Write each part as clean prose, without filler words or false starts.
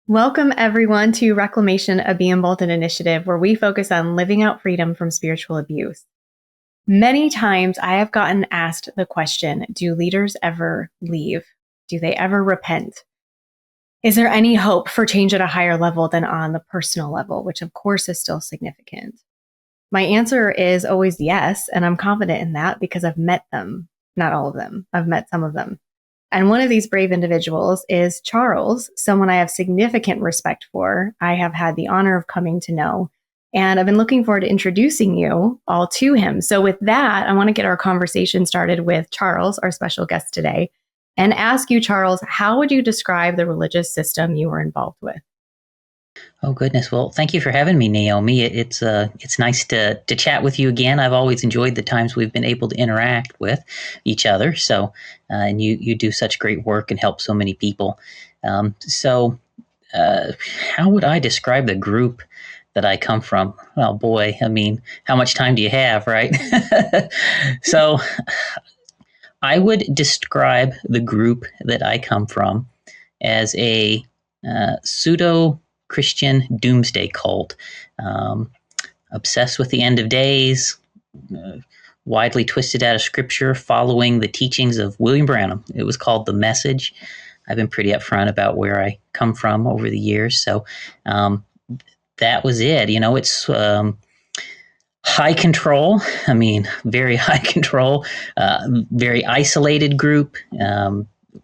Welcome, everyone, to Reclamation, a Be Emboldened initiative where we focus on living out freedom from spiritual abuse. Many times I have gotten asked the question, do leaders ever leave? Do they ever repent? Is there any hope for change at a higher level than on the personal level, which of course is still significant? My answer is always yes, and I'm confident in that because I've met them. Not all of them. I've met some of them. And one of these brave individuals is Charles, someone I have significant respect for. I have had the honor of coming to know, and I've been looking forward to introducing you all to him. So with that, I want to get our conversation started with Charles, our special guest today, and ask you, Charles, how would you describe the religious system you were involved with? Oh, goodness. Well, thank you for having me, Naomi. It's nice to chat with you again. I've always enjoyed the times we've been able to interact with each other. So, and you do such great work and help so many people. How would I describe the group that I come from? Oh, boy. I mean, how much time do you have, right? So I would describe the group that I come from as a pseudo-Christian doomsday cult, obsessed with the end of days, widely twisted out of scripture, following the teachings of William Branham. It was called The Message. I've been pretty upfront about where I come from over the years. So that was it. You know, it's high control. I mean, very high control, very isolated group,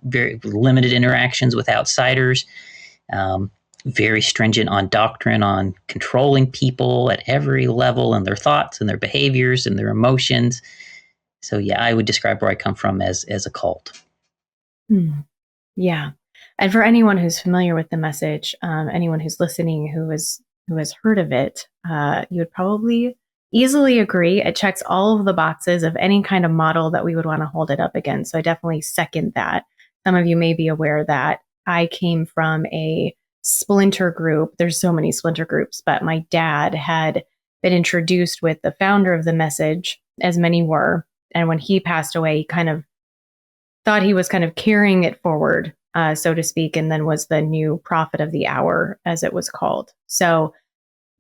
very limited interactions with outsiders, very stringent on doctrine, on controlling people at every level and their thoughts and their behaviors and their emotions. So yeah, I would describe where I come from as a cult. Yeah. And for anyone who's familiar with The Message, anyone who's listening who has heard of it, you would probably easily agree it checks all of the boxes of any kind of model that we would want to hold it up against. So I definitely second that. Some of you may be aware that I came from a splinter group. There's so many splinter groups, but my dad had been introduced with the founder of The Message, as many were. And when he passed away, he kind of thought he was kind of carrying it forward, so to speak, and then was the new prophet of the hour, as it was called. So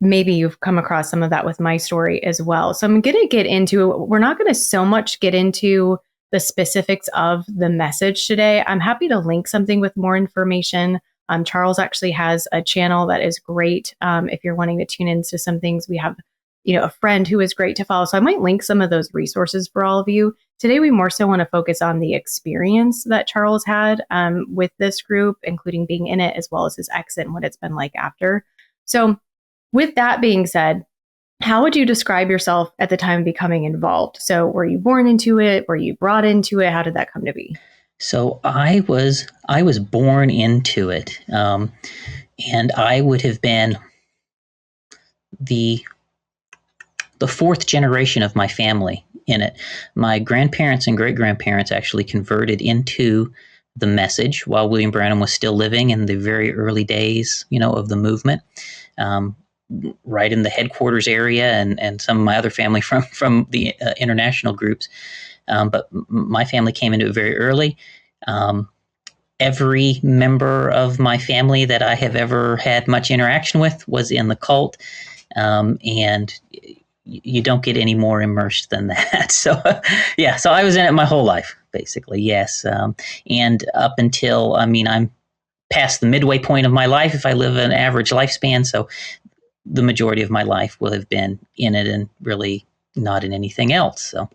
maybe you've come across some of that with my story as well. So I'm going to get into, we're not going to so much get into the specifics of The Message today. I'm happy to link something with more information. Charles actually has a channel that is great. If you're wanting to tune into some things, we have, a friend who is great to follow. So I might link some of those resources for all of you. Today, we more so want to focus on the experience that Charles had with this group, including being in it, as well as his exit and what it's been like after. So with that being said, how would you describe yourself at the time of becoming involved? So were you born into it? Were you brought into it? How did that come to be? So I was born into it, and I would have been the fourth generation of my family in it. My grandparents and great-grandparents actually converted into The Message while William Branham was still living in the very early days, of the movement, right in the headquarters area, and some of my other family from the international groups. But my family came into it very early. Every member of my family that I have ever had much interaction with was in the cult, and you don't get any more immersed than that. So, yeah, so I was in it my whole life, basically, yes. And up until, I'm past the midway point of my life if I live an average lifespan, so the majority of my life will have been in it and really not in anything else, so.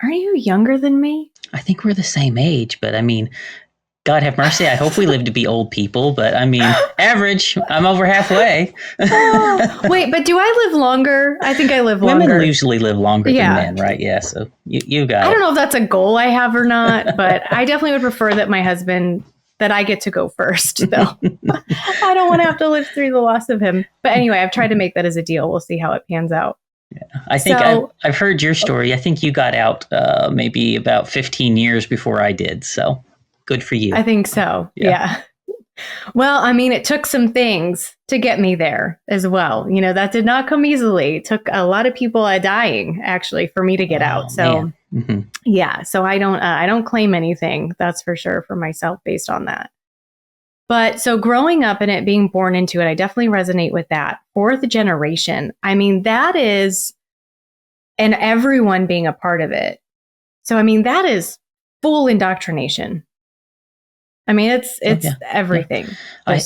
Are you younger than me? I think we're the same age, but God have mercy. I hope we live to be old people, but average. I'm over halfway. Wait, but do I live longer? I think I live longer. Women usually live longer than men, right? Yeah, so you got it. I don't know if that's a goal I have or not, but I definitely would prefer that my husband, that I get to go first, though. I don't want to have to live through the loss of him. But anyway, I've tried to make that as a deal. We'll see how it pans out. Yeah. I think I've heard your story. I think you got out maybe about 15 years before I did. So good for you. I think so. Yeah. Well, it took some things to get me there as well. That did not come easily. It took a lot of people dying actually for me to get out. So yeah. So I don't claim anything, that's for sure, for myself based on that. But so growing up and it being born into it, I definitely resonate with that. Fourth generation. I mean, that is, and everyone being a part of it. So, I mean, that is full indoctrination. I mean, it's everything. Yeah.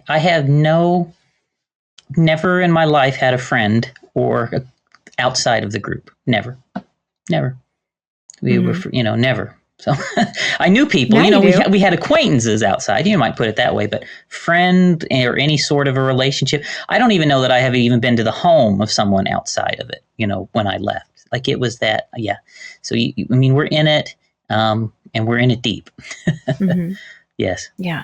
I have never in my life had a friend or outside of the group. Never. We were, never. So I knew people, we had acquaintances outside, you might put it that way, but friend or any sort of a relationship. I don't even know that I have even been to the home of someone outside of it, when I left. Like it was that, yeah. So, we're in it, and we're in it deep. Mm-hmm. Yes. Yeah.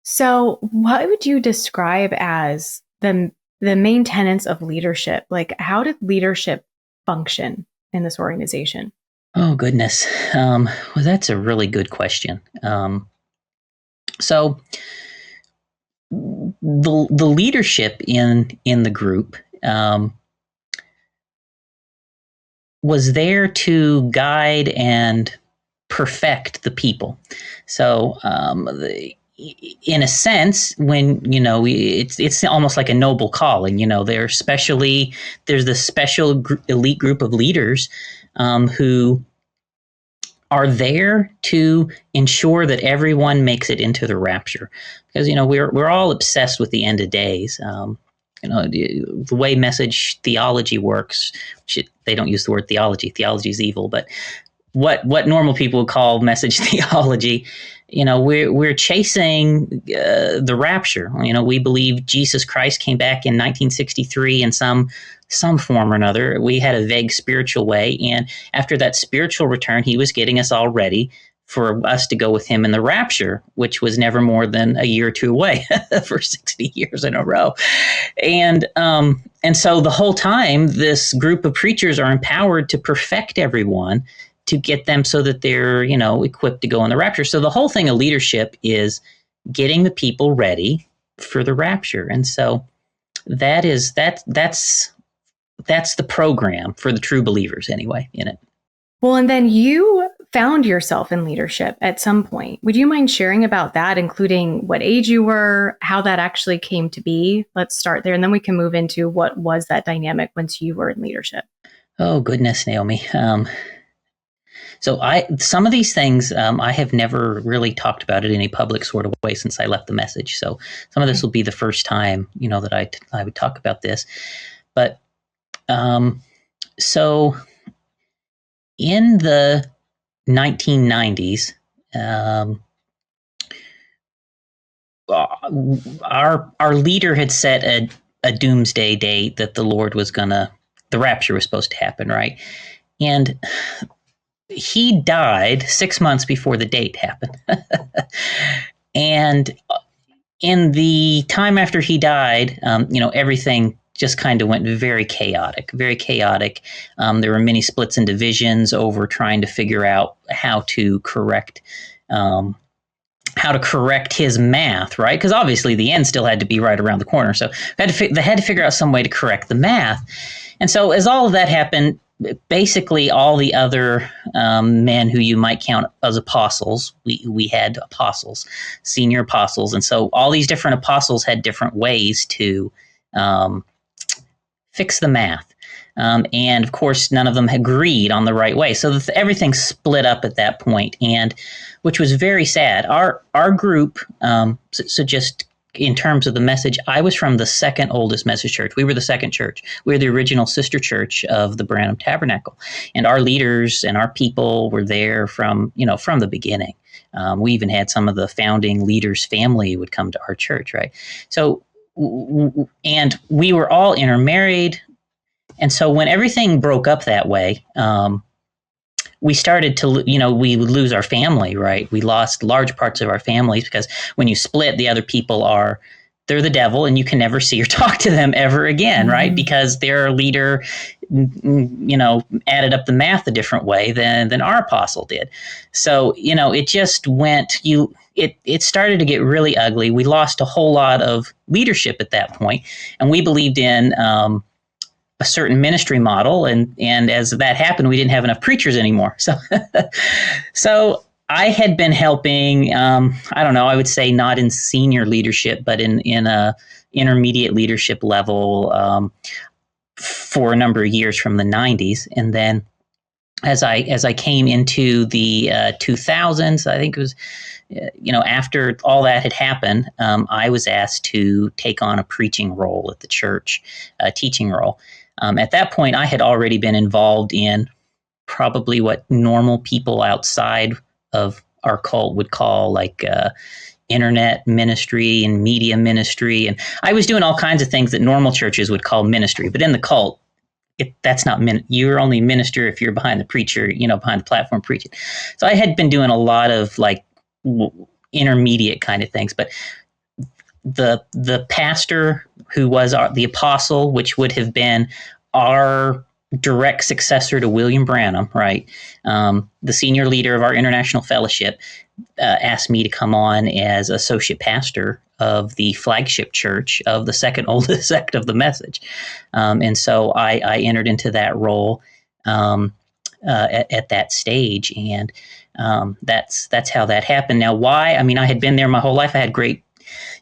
So what would you describe as the main tenets of leadership? Like, how did leadership function in this organization? Oh, goodness. Well, that's a really good question. So the leadership in the group was there to guide and perfect the people. So in a sense, when, it's almost like a noble calling, there's the special elite group of leaders who are there to ensure that everyone makes it into the rapture, because we're all obsessed with the end of days. The way message theology works, they don't use the word theology. Theology is evil, but what normal people would call message theology, we're chasing the rapture. We believe Jesus Christ came back in 1963 in some form or another. We had a vague spiritual way, and after that spiritual return, he was getting us all ready for us to go with him in the rapture, which was never more than a year or two away for 60 years in a row. And so the whole time, this group of preachers are empowered to perfect everyone, to get them so that they're, equipped to go in the rapture. So the whole thing of leadership is getting the people ready for the rapture. And so that's the program for the true believers anyway in it. Well, and then you found yourself in leadership at some point. Would you mind sharing about that, including what age you were, how that actually came to be? Let's start there, and then we can move into what was that dynamic once you were in leadership. Oh, goodness, Naomi. So some of these things, I have never really talked about it in a public sort of way since I left the message. So some of this will be the first time, that I would talk about this. But so in the 1990s, our leader had set a doomsday date that the rapture was supposed to happen, right? And he died 6 months before the date happened. And in the time after he died, everything just kind of went very chaotic. There were many splits and divisions over trying to figure out how to correct his math, right? Because obviously the end still had to be right around the corner. So they had to figure out some way to correct the math. And so as all of that happened, basically all the other men who you might count as apostles, we had apostles, senior apostles. And so all these different apostles had different ways to fix the math. And of course, none of them agreed on the right way. So everything split up at that point, and which was very sad. Our group, so just in terms of the message, I was from the second oldest message church. We were the second church. We were the original sister church of the Branham Tabernacle. And our leaders and our people were there from the beginning. We even had some of the founding leaders' family would come to our church, right? So, and we were all intermarried. And so when everything broke up that way, we started to, we would lose our family, right? We lost large parts of our families because when you split, the other people they're the devil, and you can never see or talk to them ever again, right? Because their leader, added up the math a different way than our apostle did. So, it just went, it started to get really ugly. We lost a whole lot of leadership at that point, and we believed in a certain ministry model, and as that happened, we didn't have enough preachers anymore. So I had been helping, I don't know, I would say not in senior leadership, but in a intermediate leadership level for a number of years from the 90s. And then as I came into the 2000s, I think it was, after all that had happened, I was asked to take on a preaching role at the church, a teaching role. At that point, I had already been involved in probably what normal people outside of our cult would call like internet ministry and media ministry. And I was doing all kinds of things that normal churches would call ministry. But in the cult, that's not you're only minister if you're behind the preacher, behind the platform preaching. So I had been doing a lot of like intermediate kind of things. But the pastor who was the apostle, which would have been our direct successor to William Branham, right? The senior leader of our international fellowship asked me to come on as associate pastor of the flagship church of the second oldest sect of the message. And so I entered into that role at that stage. And that's how that happened. Now, why? I mean, I had been there my whole life. I had great,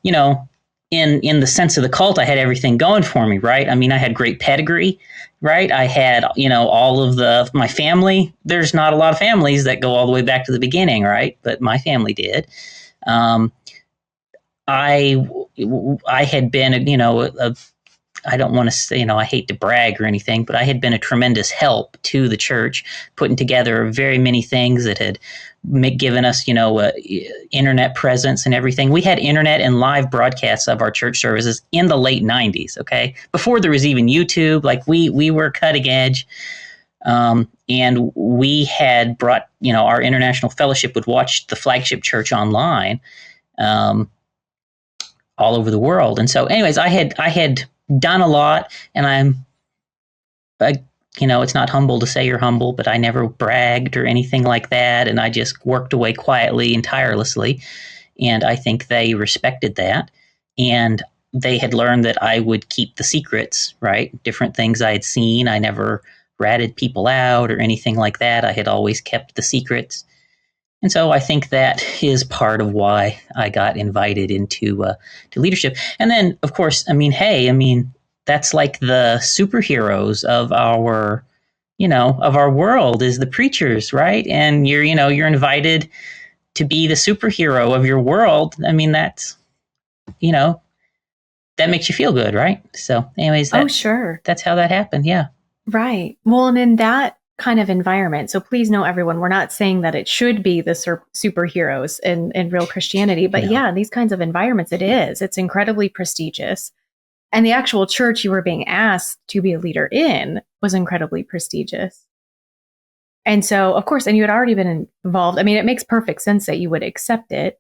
in the sense of the cult, I had everything going for me, right? I mean, I had great pedigree, right? I had, all of my family. There's not a lot of families that go all the way back to the beginning, right? But my family did. I had been, I don't want to say, I hate to brag or anything, but I had been a tremendous help to the church, putting together very many things that had given us, internet presence and everything. We had internet and live broadcasts of our church services in the late 90s, okay? Before there was even YouTube, like we were cutting edge. And we had brought, our international fellowship would watch the flagship church online all over the world. And so anyways, I had done a lot, and it's not humble to say you're humble, but I never bragged or anything like that. And I just worked away quietly and tirelessly. And I think they respected that. And they had learned that I would keep the secrets, right? Different things I had seen. I never ratted people out or anything like that. I had always kept the secrets. And so I think that is part of why I got invited into to leadership. And then, of course, that's like the superheroes of our, of our world is the preachers, right? And you're invited to be the superhero of your world. I mean, that's, that makes you feel good, right? So anyways, sure. That's how that happened. Yeah. Right. Well, and in that kind of environment, so please know, everyone, we're not saying that it should be the superheroes in real Christianity, but yeah, these kinds of environments, it's incredibly prestigious. And the actual church you were being asked to be a leader in was incredibly prestigious. And so, of course, and you had already been involved. I mean, it makes perfect sense that you would accept it.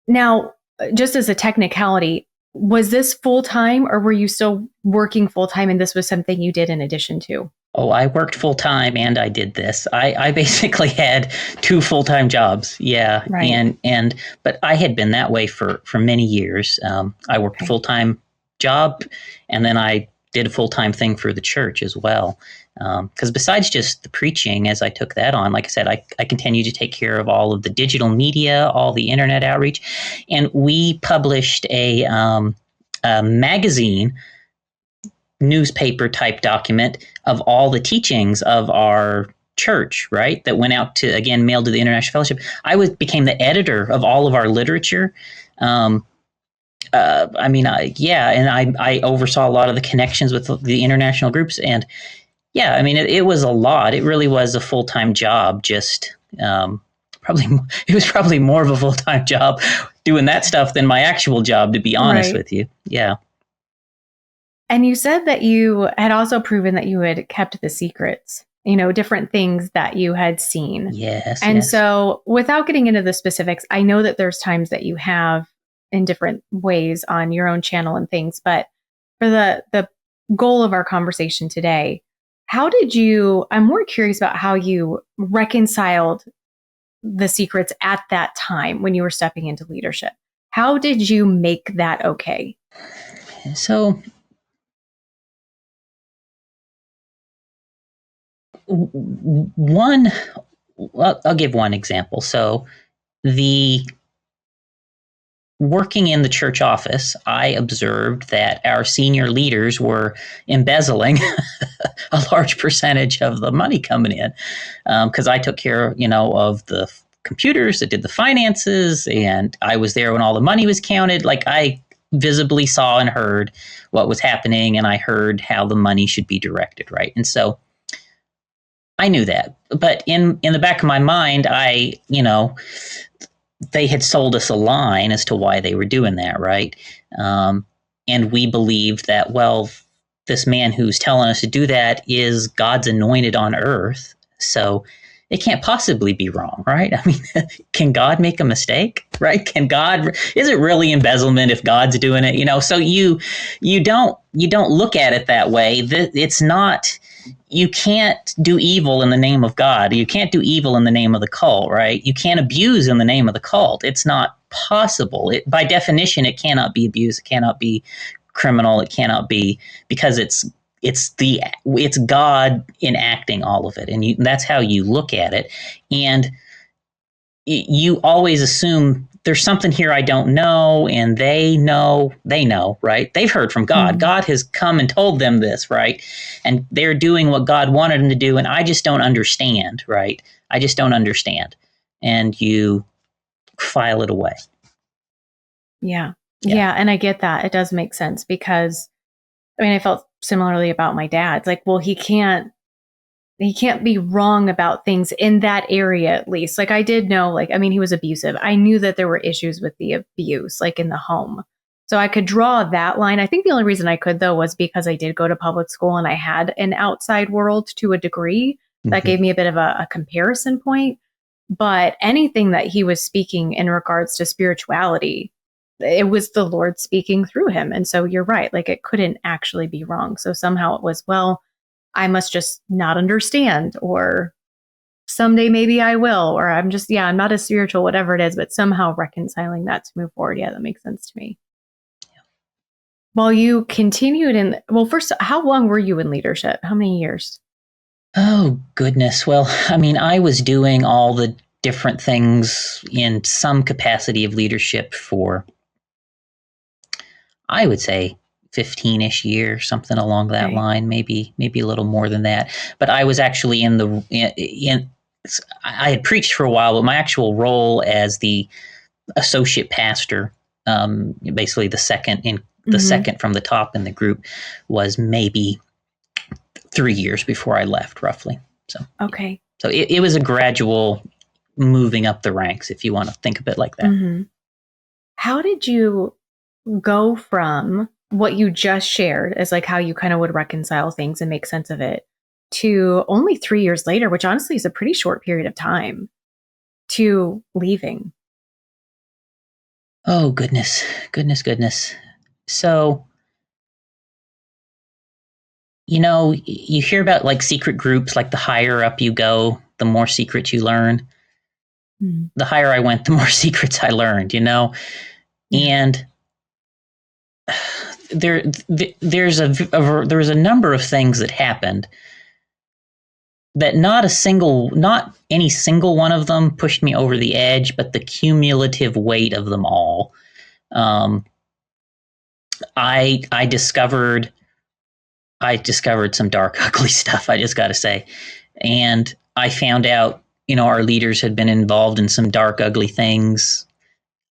Now, just as a technicality, was this full-time, or were you still working full-time and this was something you did in addition to? Oh, I worked full-time and I did this. I basically had 2 full-time jobs. Yeah. Right. But I had been that way for many years. I worked a full-time job, and then I did a full-time thing for the church as well. Because besides just the preaching, as I took that on, like I said, I continued to take care of all of the digital media, all the internet outreach. And we published a magazine, newspaper type document of all the teachings of our church, right? That went out to, again, mailed to the International Fellowship. I became the editor of all of our literature. I oversaw a lot of the connections with the international groups. And yeah, I mean, it was a lot. It really was a full-time job. Just it was probably more of a full-time job doing that stuff than my actual job, to be honest with you. Yeah. And you said that you had also proven that you had kept the secrets, different things that you had seen. Yes. And so without getting into the specifics, I know that there's times that you have in different ways on your own channel and things, but for the goal of our conversation today, I'm more curious about how you reconciled the secrets at that time when you were stepping into leadership. How did you make that okay? So one well, I'll give one example. So working in the church office, I observed that our senior leaders were embezzling a large percentage of the money coming in, because I took care, of the computers that did the finances, and I was there when all the money was counted. Like, I visibly saw and heard what was happening, and I heard how the money should be directed, right? And so I knew that, but in the back of my mind, they had sold us a line as to why they were doing that, right? And we believed that, well, this man who's telling us to do that is God's anointed on earth, so it can't possibly be wrong, right? I mean, can God make a mistake, right? Is it really embezzlement if God's doing it? So you don't look at it that way. It's not. You can't do evil in the name of God. You can't do evil in the name of the cult, right? You can't abuse in the name of the cult. It's not possible. By definition, it cannot be abuse. It cannot be criminal. It cannot be, because it's God enacting all of it, and that's how you look at it. And you always assume there's something here I don't know, and they know, right? They've heard from God. Mm-hmm. God has come and told them this, right? And they're doing what God wanted them to do, and I just don't understand, right? I just don't understand. And you file it away. Yeah. And I get that. It does make sense, because, I felt similarly about my dad. It's like, well, he can't be wrong about things in that area, at least. Like, I did know, he was abusive. I knew that there were issues with the abuse, like in the home. So I could draw that line. I think the only reason I could, though, was because I did go to public school and I had an outside world to a degree. That mm-hmm. gave me a bit of a comparison point. But anything that he was speaking in regards to spirituality, it was the Lord speaking through him. And so you're right. Like, it couldn't actually be wrong. So somehow it was, well, I must just not understand, or someday maybe I will, or I'm not as spiritual, whatever it is, but somehow reconciling that to move forward. Yeah, that makes sense to me. Yeah. While you continued first, how long were you in leadership? How many years? Oh, goodness. Well, I was doing all the different things in some capacity of leadership for, I would say, 15-ish years, something along that line, maybe a little more than that. But I was actually I had preached for a while, but my actual role as the associate pastor, basically the second from the top in the group, was maybe 3 years before I left, roughly. So okay. So it was a gradual moving up the ranks, if you want to think of it like that. Mm-hmm. How did you go from what you just shared as like how you kind of would reconcile things and make sense of it, to only 3 years later, which honestly is a pretty short period of time, to leaving? Oh, goodness. So, you hear about like secret groups, like the higher up you go, the more secrets you learn. Mm. The higher I went, the more secrets I learned, and there was a number of things that happened that not any single one of them pushed me over the edge, but the cumulative weight of them all. I discovered some dark, ugly stuff, I just got to say. And I found out, our leaders had been involved in some dark, ugly things.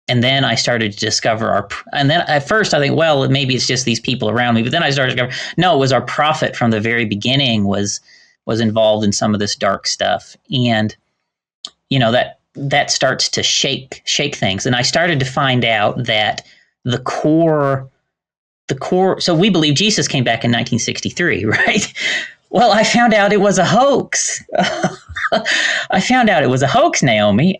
And then I started to discover and then at first I think, well, maybe it's just these people around me. But then I started to discover, no, it was our prophet from the very beginning was involved in some of this dark stuff. And, that starts to shake things. And I started to find out that the core, so we believe Jesus came back in 1963, right? Well, I found out it was a hoax. Naomi.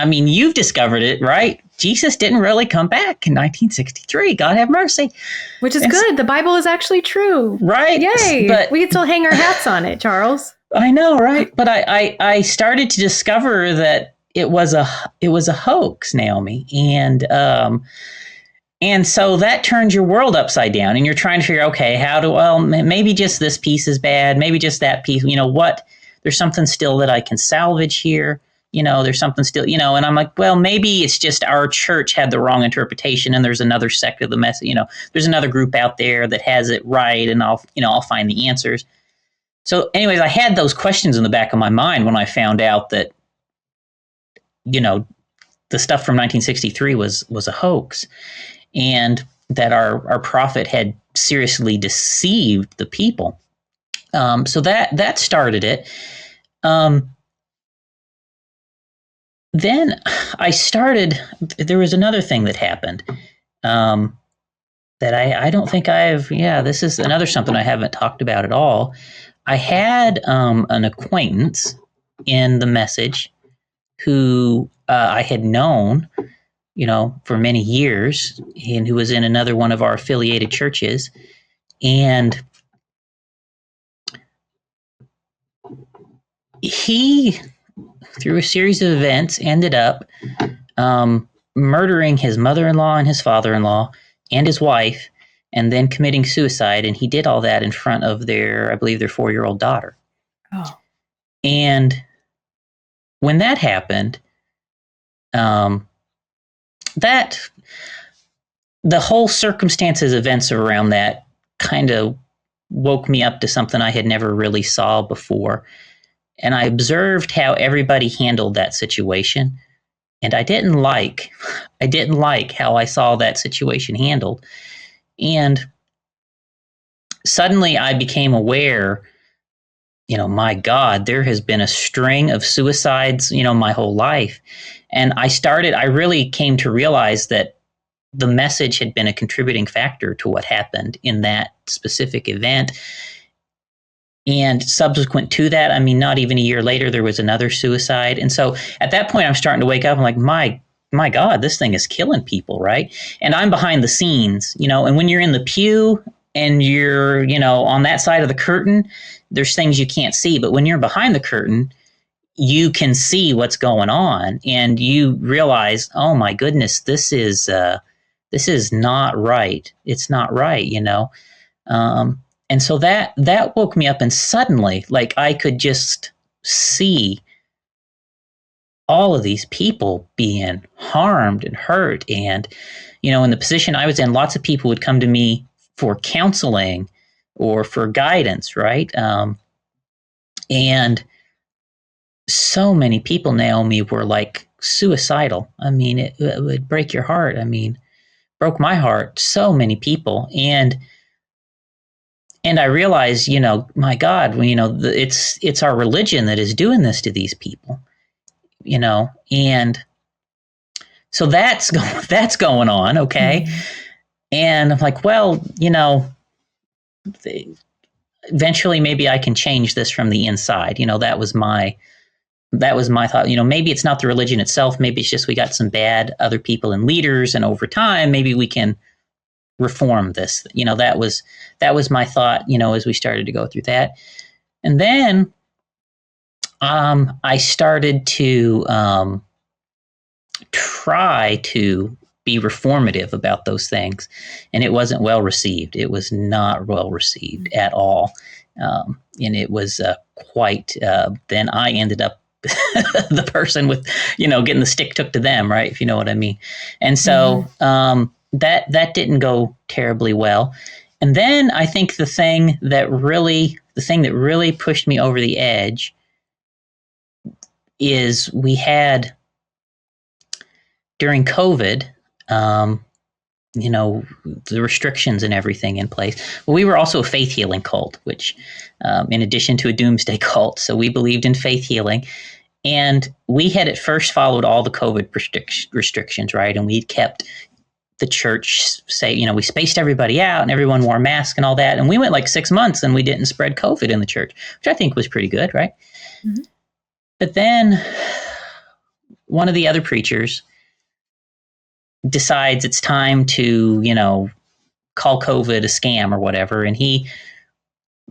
You've discovered it, right? Jesus didn't really come back in 1963. God have mercy. Which is good. The Bible is actually true. Right. Yay. But we can still hang our hats on it, Charles. I know, right? But I started to discover that it was a hoax, Naomi. And so that turns your world upside down, and you're trying to figure, okay, maybe just this piece is bad. Maybe just that piece, there's something still that I can salvage here. There's something still, and I'm like, well, maybe it's just our church had the wrong interpretation, and there's another sect of the message, there's another group out there that has it right, and I'll find the answers. So anyways, I had those questions in the back of my mind when I found out that, the stuff from 1963 was a hoax, and that our prophet had seriously deceived the people. So that started it. Then there was another thing that happened that I don't think this is another something I haven't talked about at all. I had an acquaintance in the message who I had known, for many years, and who was in another one of our affiliated churches. And he, through a series of events, ended up murdering his mother-in-law and his father-in-law and his wife, and then committing suicide. And he did all that in front of their 4-year-old daughter. Oh. And when that happened, that the whole circumstances, events around that kind of woke me up to something I had never really saw before. And I observed how everybody handled that situation. And I didn't like how I saw that situation handled. And suddenly I became aware, my God, there has been a string of suicides, my whole life. And I really came to realize that the message had been a contributing factor to what happened in that specific event. And subsequent to that, not even a year later, there was another suicide. And so at that point, I'm starting to wake up. I'm like, my God, this thing is killing people, right? And I'm behind the scenes, and when you're in the pew and you're, on that side of the curtain, there's things you can't see. But when you're behind the curtain, you can see what's going on, and you realize, oh my goodness, this is not right. It's not right, And so that woke me up, and suddenly, I could just see all of these people being harmed and hurt. And, in the position I was in, lots of people would come to me for counseling or for guidance, right? And so many people, Naomi, were suicidal. It would break your heart. Broke my heart. So many people. And I realized, my God, it's our religion that is doing this to these people, and so that's going on. Okay. Mm-hmm. And I'm like, well, eventually maybe I can change this from the inside. That was my thought. Maybe it's not the religion itself. Maybe it's just we got some bad other people and leaders, and over time, maybe we can reform this. That was my thought, as we started to go through that. And then I started to try to be reformative about those things, and it wasn't well received. It was not well received at all. And it was quite, then I ended up the person with, getting the stick took to them, right? If you know what I mean. And so, that didn't go terribly well. And then I think the thing that really pushed me over the edge is we had, during COVID, the restrictions and everything in place. Well, we were also a faith healing cult, which, in addition to a doomsday cult, so we believed in faith healing. And we had at first followed all the COVID restrictions, right? And we kept the church we spaced everybody out and everyone wore masks and all that. And we went 6 months and we didn't spread COVID in the church, which I think was pretty good, right? Mm-hmm. But then one of the other preachers decides it's time to, call COVID a scam or whatever. And he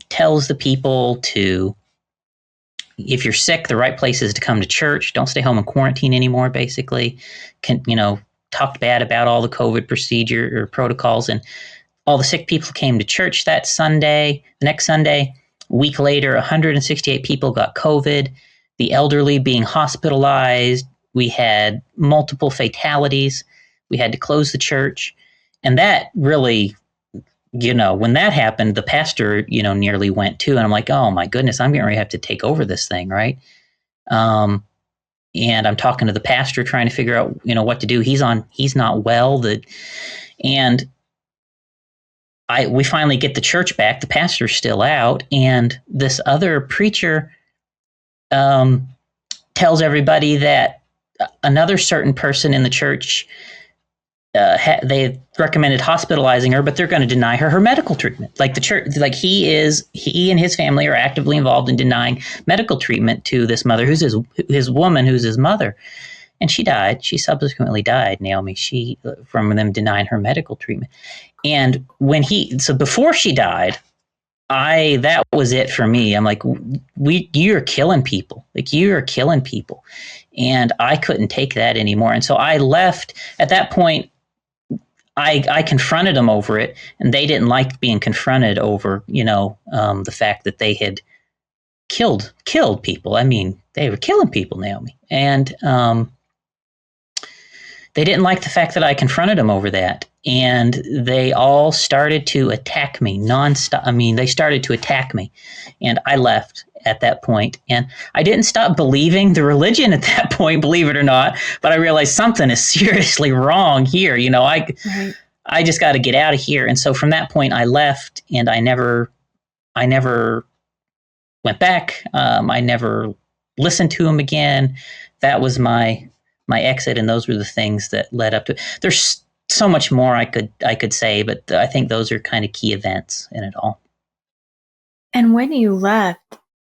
tells the people to, if you're sick, the right place is to come to church. Don't stay home and quarantine anymore, basically. Talked bad about all the COVID procedure or protocols, and all the sick people came to church that Sunday. The next Sunday, A week later, 168 people got COVID, the elderly being hospitalized. We had multiple fatalities. We had to close the church. And that really, when that happened, the pastor, nearly went too. And I'm like, oh my goodness, I'm getting ready to have to take over this thing, right? And I'm talking to the pastor, trying to figure out, what to do. He's not well. And we finally get the church back. The pastor's still out, and this other preacher tells everybody that another certain person in the church, they recommended hospitalizing her, but they're going to deny her medical treatment. Like the church, like he and his family are actively involved in denying medical treatment to this mother, who's his woman, who's his mother. And she died. She subsequently died, Naomi, from them denying her medical treatment. And before she died, that was it for me. I'm like, you're killing people. Like, you're killing people. And I couldn't take that anymore. And so I left. At that point, I confronted them over it, and they didn't like being confronted over, the fact that they had killed people. I mean, they were killing people, Naomi. And they didn't like the fact that I confronted them over that. And they all started to attack me nonstop. I mean, they started to attack me. And I left at that point. And I didn't stop believing the religion at that point, believe it or not. But I realized something is seriously wrong here. I just got to get out of here. And so from that point, I left, and I never went back. I never listened to him again. That was my exit, and those were the things that led up to it. There's so much more I could say, but I think those are kind of key events in it all. And when you left,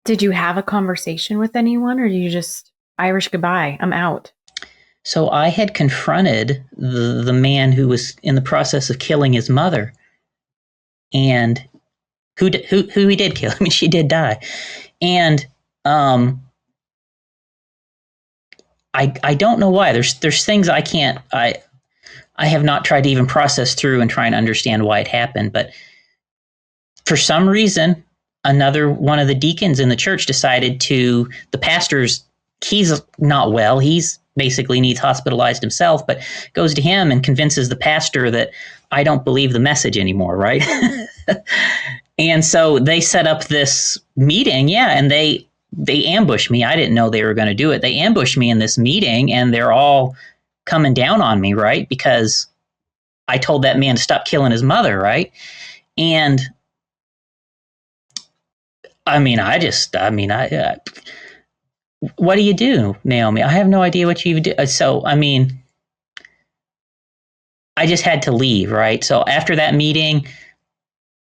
did you have a conversation with anyone, or you just Irish goodbye, I'm out? So I had confronted the man who was in the process of killing his mother, and who he did kill. I mean, she did die, and I don't know why. There's things I can't. I have not tried to even process through and try and understand why it happened. But for some reason, another one of the deacons in the church decided the pastor's, he's not well. He's basically needs hospitalized himself, but goes to him and convinces the pastor that I don't believe the message anymore, right? And so they set up this meeting, and they ambushed me. I didn't know they were going to do it. They ambushed me in this meeting, and they're all coming down on me, right? Because I told that man to stop killing his mother, right? And what do you do, Naomi? I have no idea what you do. So, I just had to leave, right? So after that meeting,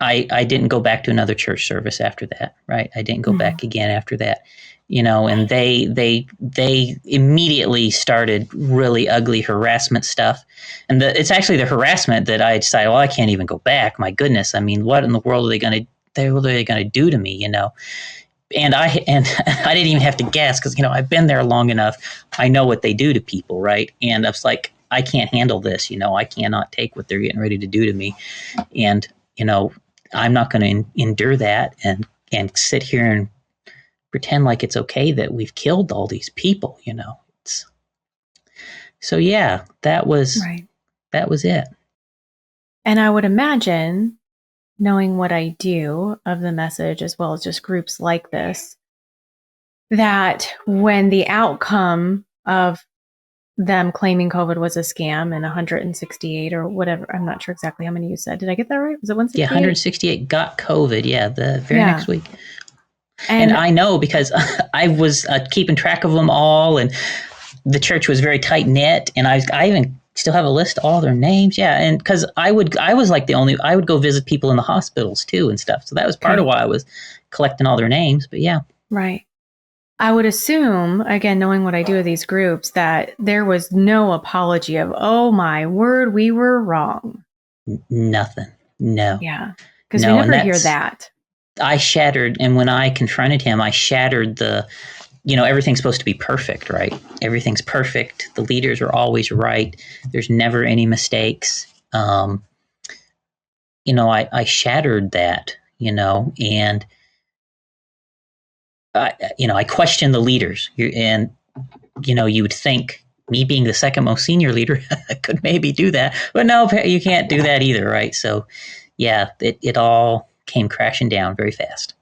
I didn't go back to another church service after that, right? I didn't go back again after that, and they immediately started really ugly harassment stuff. And it's actually the harassment that I decided, well, I can't even go back. My goodness. I mean, what in the world are they going to do to me, And I didn't even have to guess, because, I've been there long enough. I know what they do to people, right? And I was like, I can't handle this, I cannot take what they're getting ready to do to me. And, I'm not going to endure that and sit here and pretend like it's okay that we've killed all these people, So yeah, that was it. And I would imagine, knowing what I do of the message, as well as just groups like this, that when the outcome of them claiming COVID was a scam and 168 or whatever, I'm not sure exactly how many you said. Did I get that right? Was it 168? Yeah, 168 got COVID. Yeah, the very next week. And I know because I was keeping track of them all, and the church was very tight knit, and I even still have a list of all their names. Yeah, and because I would go visit people in the hospitals too and stuff. So that was part of why I was collecting all their names. But yeah, right. I would assume, again, knowing what I do with these groups, that there was no apology of, oh my word, we were wrong. Nothing. No. Yeah. Because we never hear that. I shattered, and when I confronted him, I shattered everything's supposed to be perfect, right? Everything's perfect. The leaders are always right. There's never any mistakes. I shattered that, and I question the leaders, and you would think me being the second most senior leader could maybe do that, but no, you can't do that either, right? So, yeah, it all came crashing down very fast.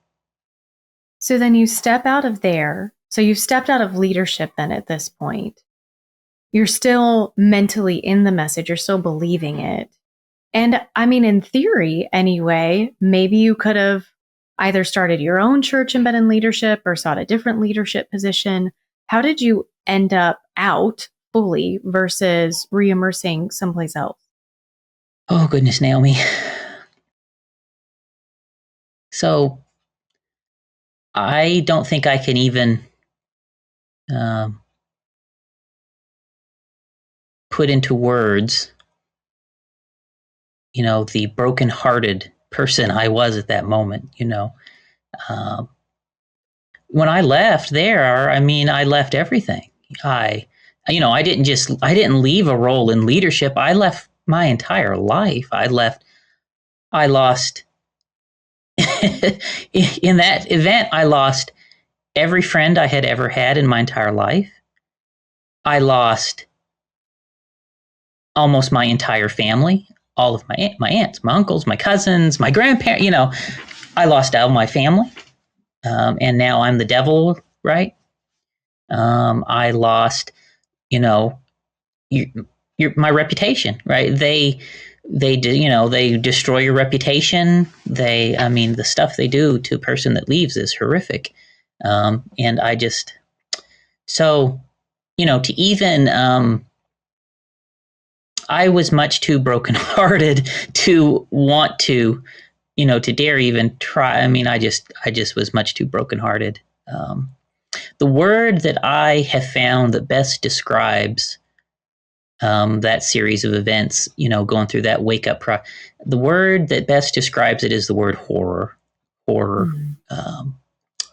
So then you step out of there. So you've stepped out of leadership then at this point. You're still mentally in the message. You're still believing it. And I mean, in theory, anyway, maybe you could have either started your own church and been in leadership or sought a different leadership position. How did you end up out fully versus re-immersing someplace else? Oh, goodness, Naomi. So I don't think I can even put into words, the brokenhearted person I was at that moment. When I left there, I mean, I left everything. I didn't leave a role in leadership. I left my entire life. I lost in that event, I lost every friend I had ever had in my entire life. I lost almost my entire family, all of my aunts, my uncles, my cousins, my grandparents. I lost all my family, and now I'm the devil, right? I lost, my reputation, right? They destroy your reputation. The stuff they do to a person that leaves is horrific. And I just, so, to even, I was much too brokenhearted to want to, to dare even try. I mean, I just was much too brokenhearted. The word that I have found that best describes that series of events, going through that wake up the word that best describes it is the word horror. Mm-hmm.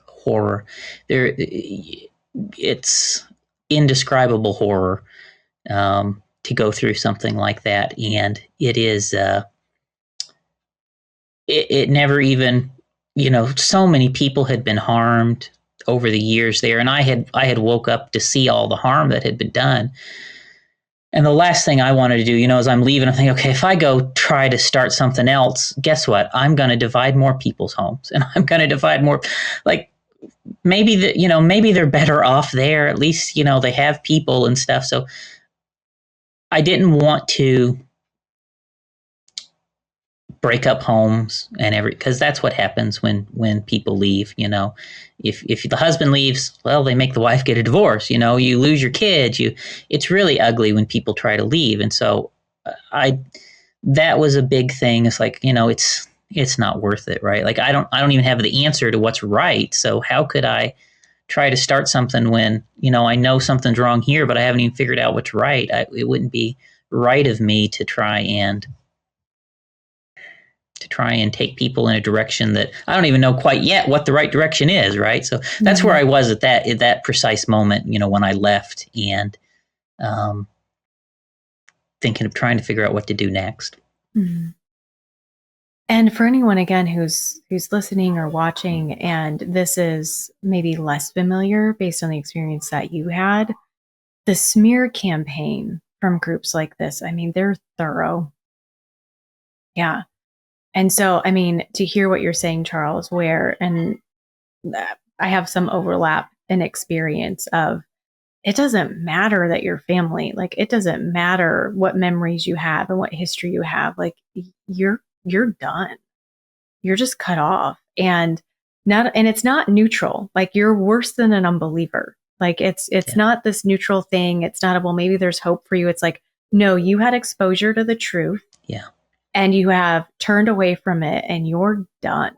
Horror. It's indescribable horror to go through something like that, and it is. It never even, so many people had been harmed over the years there, and I had woke up to see all the harm that had been done. And the last thing I wanted to do, as I'm leaving, I'm thinking, okay, if I go try to start something else, guess what? I'm going to divide more people's homes, and I'm going to divide more. Like maybe maybe they're better off there. At least they have people and stuff. So I didn't want to break up homes and because that's what happens when people leave. If the husband leaves, well, they make the wife get a divorce. You lose your kids. It's really ugly when people try to leave. And so that was a big thing. It's like, it's not worth it, right? Like I don't even have the answer to what's right. So how could I try to start something when I know something's wrong here, but I haven't even figured out what's right? It wouldn't be right of me to try and take people in a direction that I don't even know quite yet what the right direction is, right? So that's where I was at that precise moment, when I left, and thinking of trying to figure out what to do next. Mm-hmm. And for anyone, again, who's listening or watching, and this is maybe less familiar based on the experience that you had, the smear campaign from groups like this, I mean, they're thorough. Yeah. And so, I mean, to hear what you're saying, Charles, and I have some overlap in experience of, it doesn't matter that you're family, like it doesn't matter what memories you have and what history you have, like you're done. You're just cut off, and it's not neutral. Like you're worse than an unbeliever. Like it's not this neutral thing. It's not well, maybe there's hope for you. It's like, no, you had exposure to the truth. Yeah. And you have turned away from it, and you're done,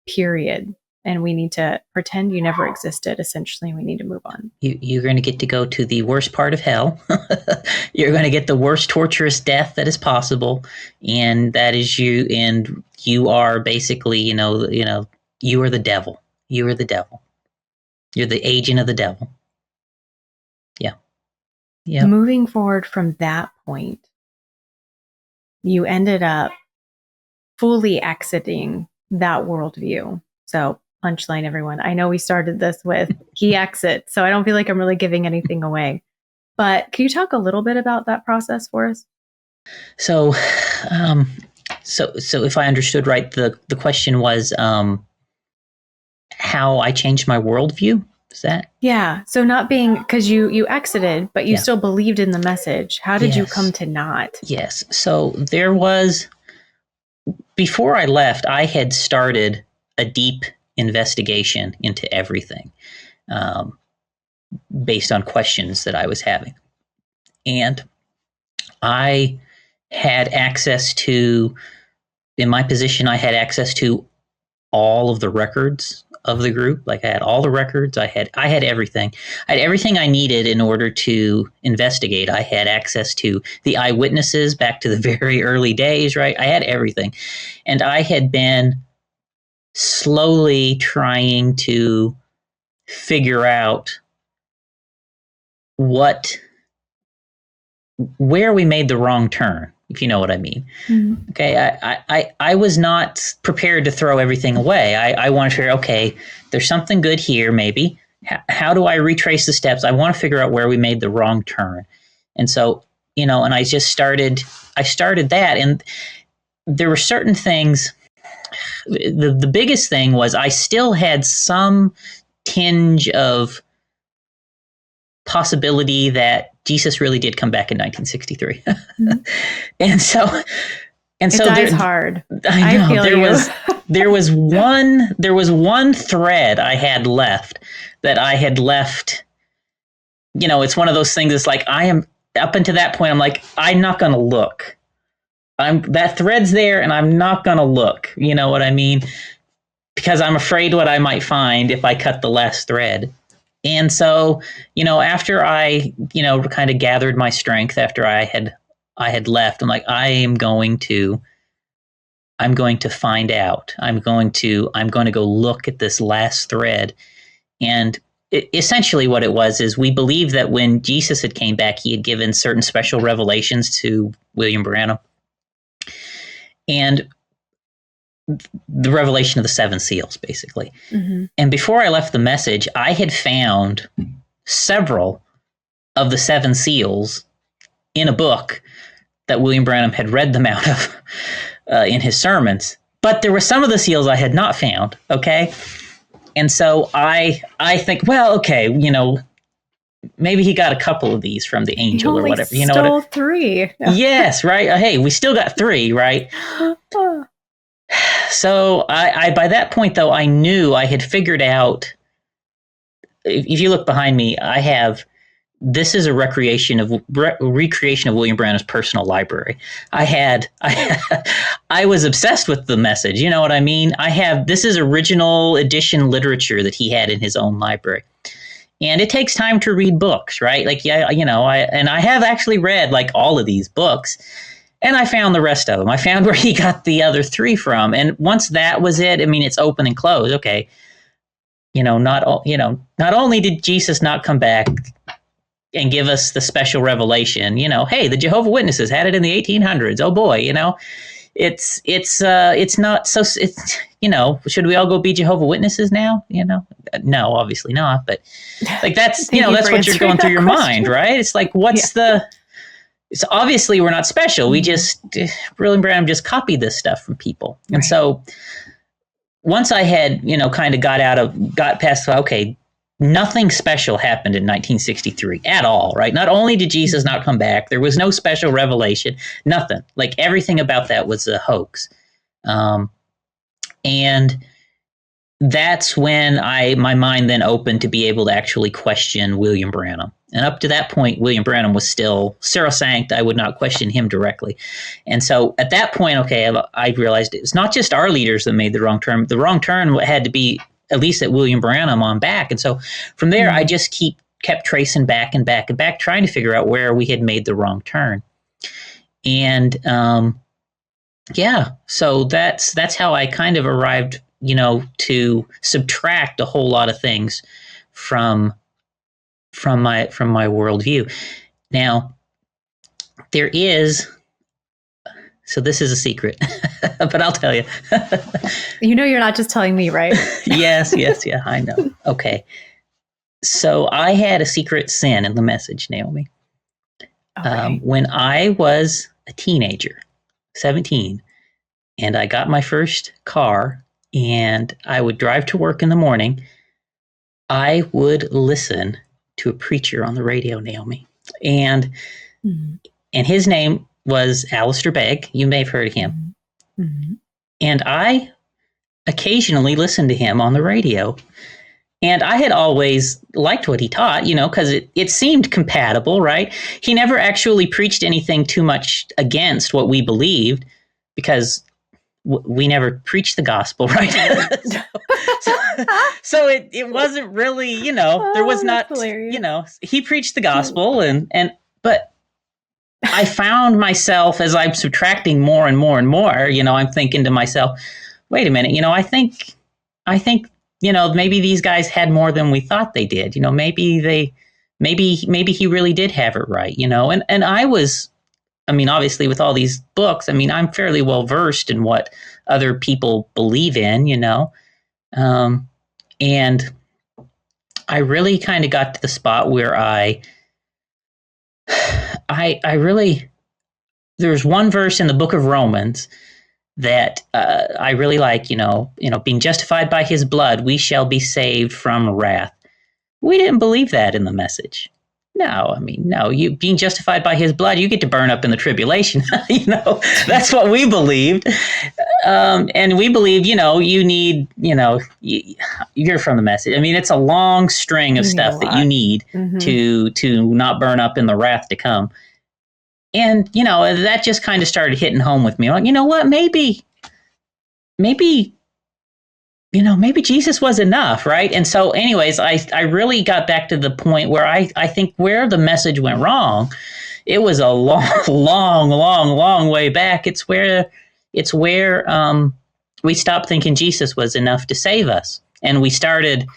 period. And we need to pretend you never existed. Essentially, we need to move on. You're going to get to go to the worst part of hell. You're going to get the worst torturous death that is possible. And that is you. And you are basically, you are the devil. You are the devil. You're the agent of the devil. Yeah. Yeah. Moving forward from that point, you ended up fully exiting that worldview. So punchline, everyone. I know we started this with he exits, so I don't feel like I'm really giving anything away. But can you talk a little bit about that process for us? So, so if I understood right, the question was how I changed my worldview. Is that? Yeah. So not being, because you exited, but you Yeah. still believed in the message. How did you come to not? Yes. So there was, before I left, I had started a deep investigation into everything based on questions that I was having. And I had access to, in my position, I had access to all of the records of the group. Like I had all the records. I had everything. I had everything I needed in order to investigate. I had access to the eyewitnesses back to the very early days, right? I had everything. And I had been slowly trying to figure out where we made the wrong turn, if you know what I mean. Mm-hmm. Okay, I was not prepared to throw everything away. I wanted to figure, okay, there's something good here, maybe. How do I retrace the steps? I want to figure out where we made the wrong turn. And so, and I started that, and there were certain things. The biggest thing was I still had some tinge of possibility that Jesus really did come back in 1963. Mm-hmm. and so dies hard. I know. There was one thread I had left that I had left. It's one of those things. It's like I am up until that point. I'm like, I'm not going to look. That thread's there, and I'm not going to look. You know what I mean? Because I'm afraid what I might find if I cut the last thread. And so, after I, kind of gathered my strength after I had left, I'm like, I'm going to find out. I'm going to go look at this last thread. And essentially what it was is we believe that when Jesus had came back, he had given certain special revelations to William Branham. And the revelation of the 7 seals, basically. Mm-hmm. And before I left the message, I had found several of the 7 seals in a book that William Branham had read them out of in his sermons. But there were some of the seals I had not found, okay? And so I think, well, okay, maybe he got a couple of these from the angel or whatever. Stole 3. Yes, right? Hey, we still got 3, right? So I by that point, though, I knew I had figured out, if you look behind me, this is a recreation of William Branham's personal library. I was obsessed with the message. You know what I mean? This is original edition literature that he had in his own library. And it takes time to read books, right? Like, I have actually read like all of these books. And I found the rest of them. I found where he got the other 3 from. And once that was it, I mean, it's open and closed. Okay. Not only did Jesus not come back and give us the special revelation, hey, the Jehovah's Witnesses had it in the 1800s. Oh boy, it's not so, should we all go be Jehovah's Witnesses now? No, obviously not. But like, that's, that's what you're going through your mind, right? It's like, so obviously we're not special. We William Branham just copied this stuff from people. Right. And so once I had, kind of got past, okay, nothing special happened in 1963 at all, right? Not only did Jesus not come back, there was no special revelation, nothing. Like everything about that was a hoax. And that's when my mind then opened to be able to actually question William Branham. And up to that point, William Branham was still sacrosanct. I would not question him directly. And so at that point, okay, I realized it's not just our leaders that made the wrong turn. The wrong turn had to be at least at William Branham on back. And so from there, I just kept tracing back and back and back, trying to figure out where we had made the wrong turn. And so that's how I kind of arrived, to subtract a whole lot of things from my worldview. Now, there is So this is a secret, but I'll tell you. You know, you're not just telling me, right? Yes, yeah, I know. Okay. So I had a secret sin in the message, Naomi. Okay. When I was a teenager, 17, and I got my first car and I would drive to work in the morning, I would listen to a preacher on the radio, Naomi. And his name was Alistair Begg. You may have heard of him. Mm-hmm. And I occasionally listened to him on the radio. And I had always liked what he taught, you know, because it seemed compatible, right? He never actually preached anything too much against what we believed, because we never preached the gospel, right? so it wasn't really, you know, there was not, hilarious. You know, he preached the gospel but I found myself, as I'm subtracting more and more and more, you know, I'm thinking to myself, wait a minute, you know, I think, you know, maybe these guys had more than we thought they did. You know, maybe he really did have it right, you know, and I mean, obviously with all these books, I mean, I'm fairly well versed in what other people believe in, you know, and I really kind of got to the spot where I really, there's one verse in the book of Romans that I really like, you know, being justified by his blood, we shall be saved from wrath. We didn't believe that in the message. No, I mean, no, you being justified by his blood, you get to burn up in the tribulation. You know, that's what we believed. And we believe, you know, you need, you know, you're from the message. I mean, it's a long string of stuff that you need to not burn up in the wrath to come. And, you know, that just kind of started hitting home with me. I'm like, you know what, maybe, you know, maybe Jesus was enough, right? And so anyways, I really got back to the point where I think where the message went wrong, it was a long way back. It's where we stopped thinking Jesus was enough to save us. And we started,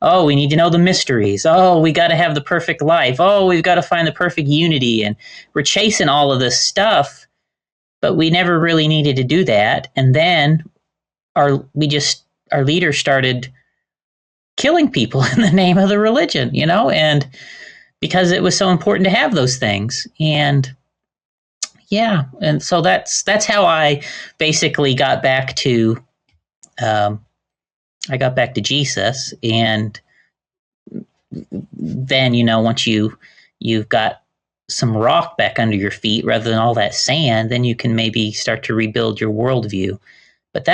oh, we need to know the mysteries. Oh, we got to have the perfect life. Oh, we've got to find the perfect unity. And we're chasing all of this stuff, but we never really needed to do that. And then our leaders started killing people in the name of the religion, you know, and because it was so important to have those things. And yeah, and so that's how I basically got back to Jesus. And then, you know, once you've got some rock back under your feet rather than all that sand, then you can maybe start to rebuild your worldview. But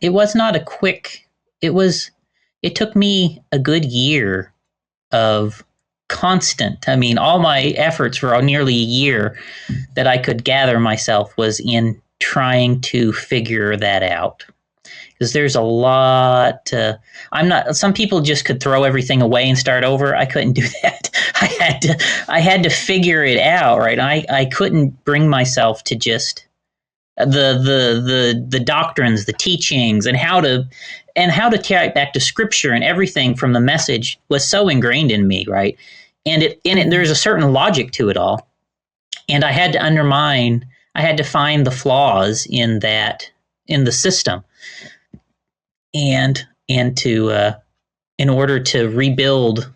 it was not a quick, it took me a good year of constant, I mean, all my efforts for nearly a year that I could gather myself was in trying to figure that out. Because there's a lot, some people just could throw everything away and start over. I couldn't do that. I had to figure it out, right? I couldn't bring myself to just the doctrines, the teachings, and how to tie it back to scripture, and everything from the message was so ingrained in me, right? And there's a certain logic to it all. And I had to find the flaws in the system. And to in order to rebuild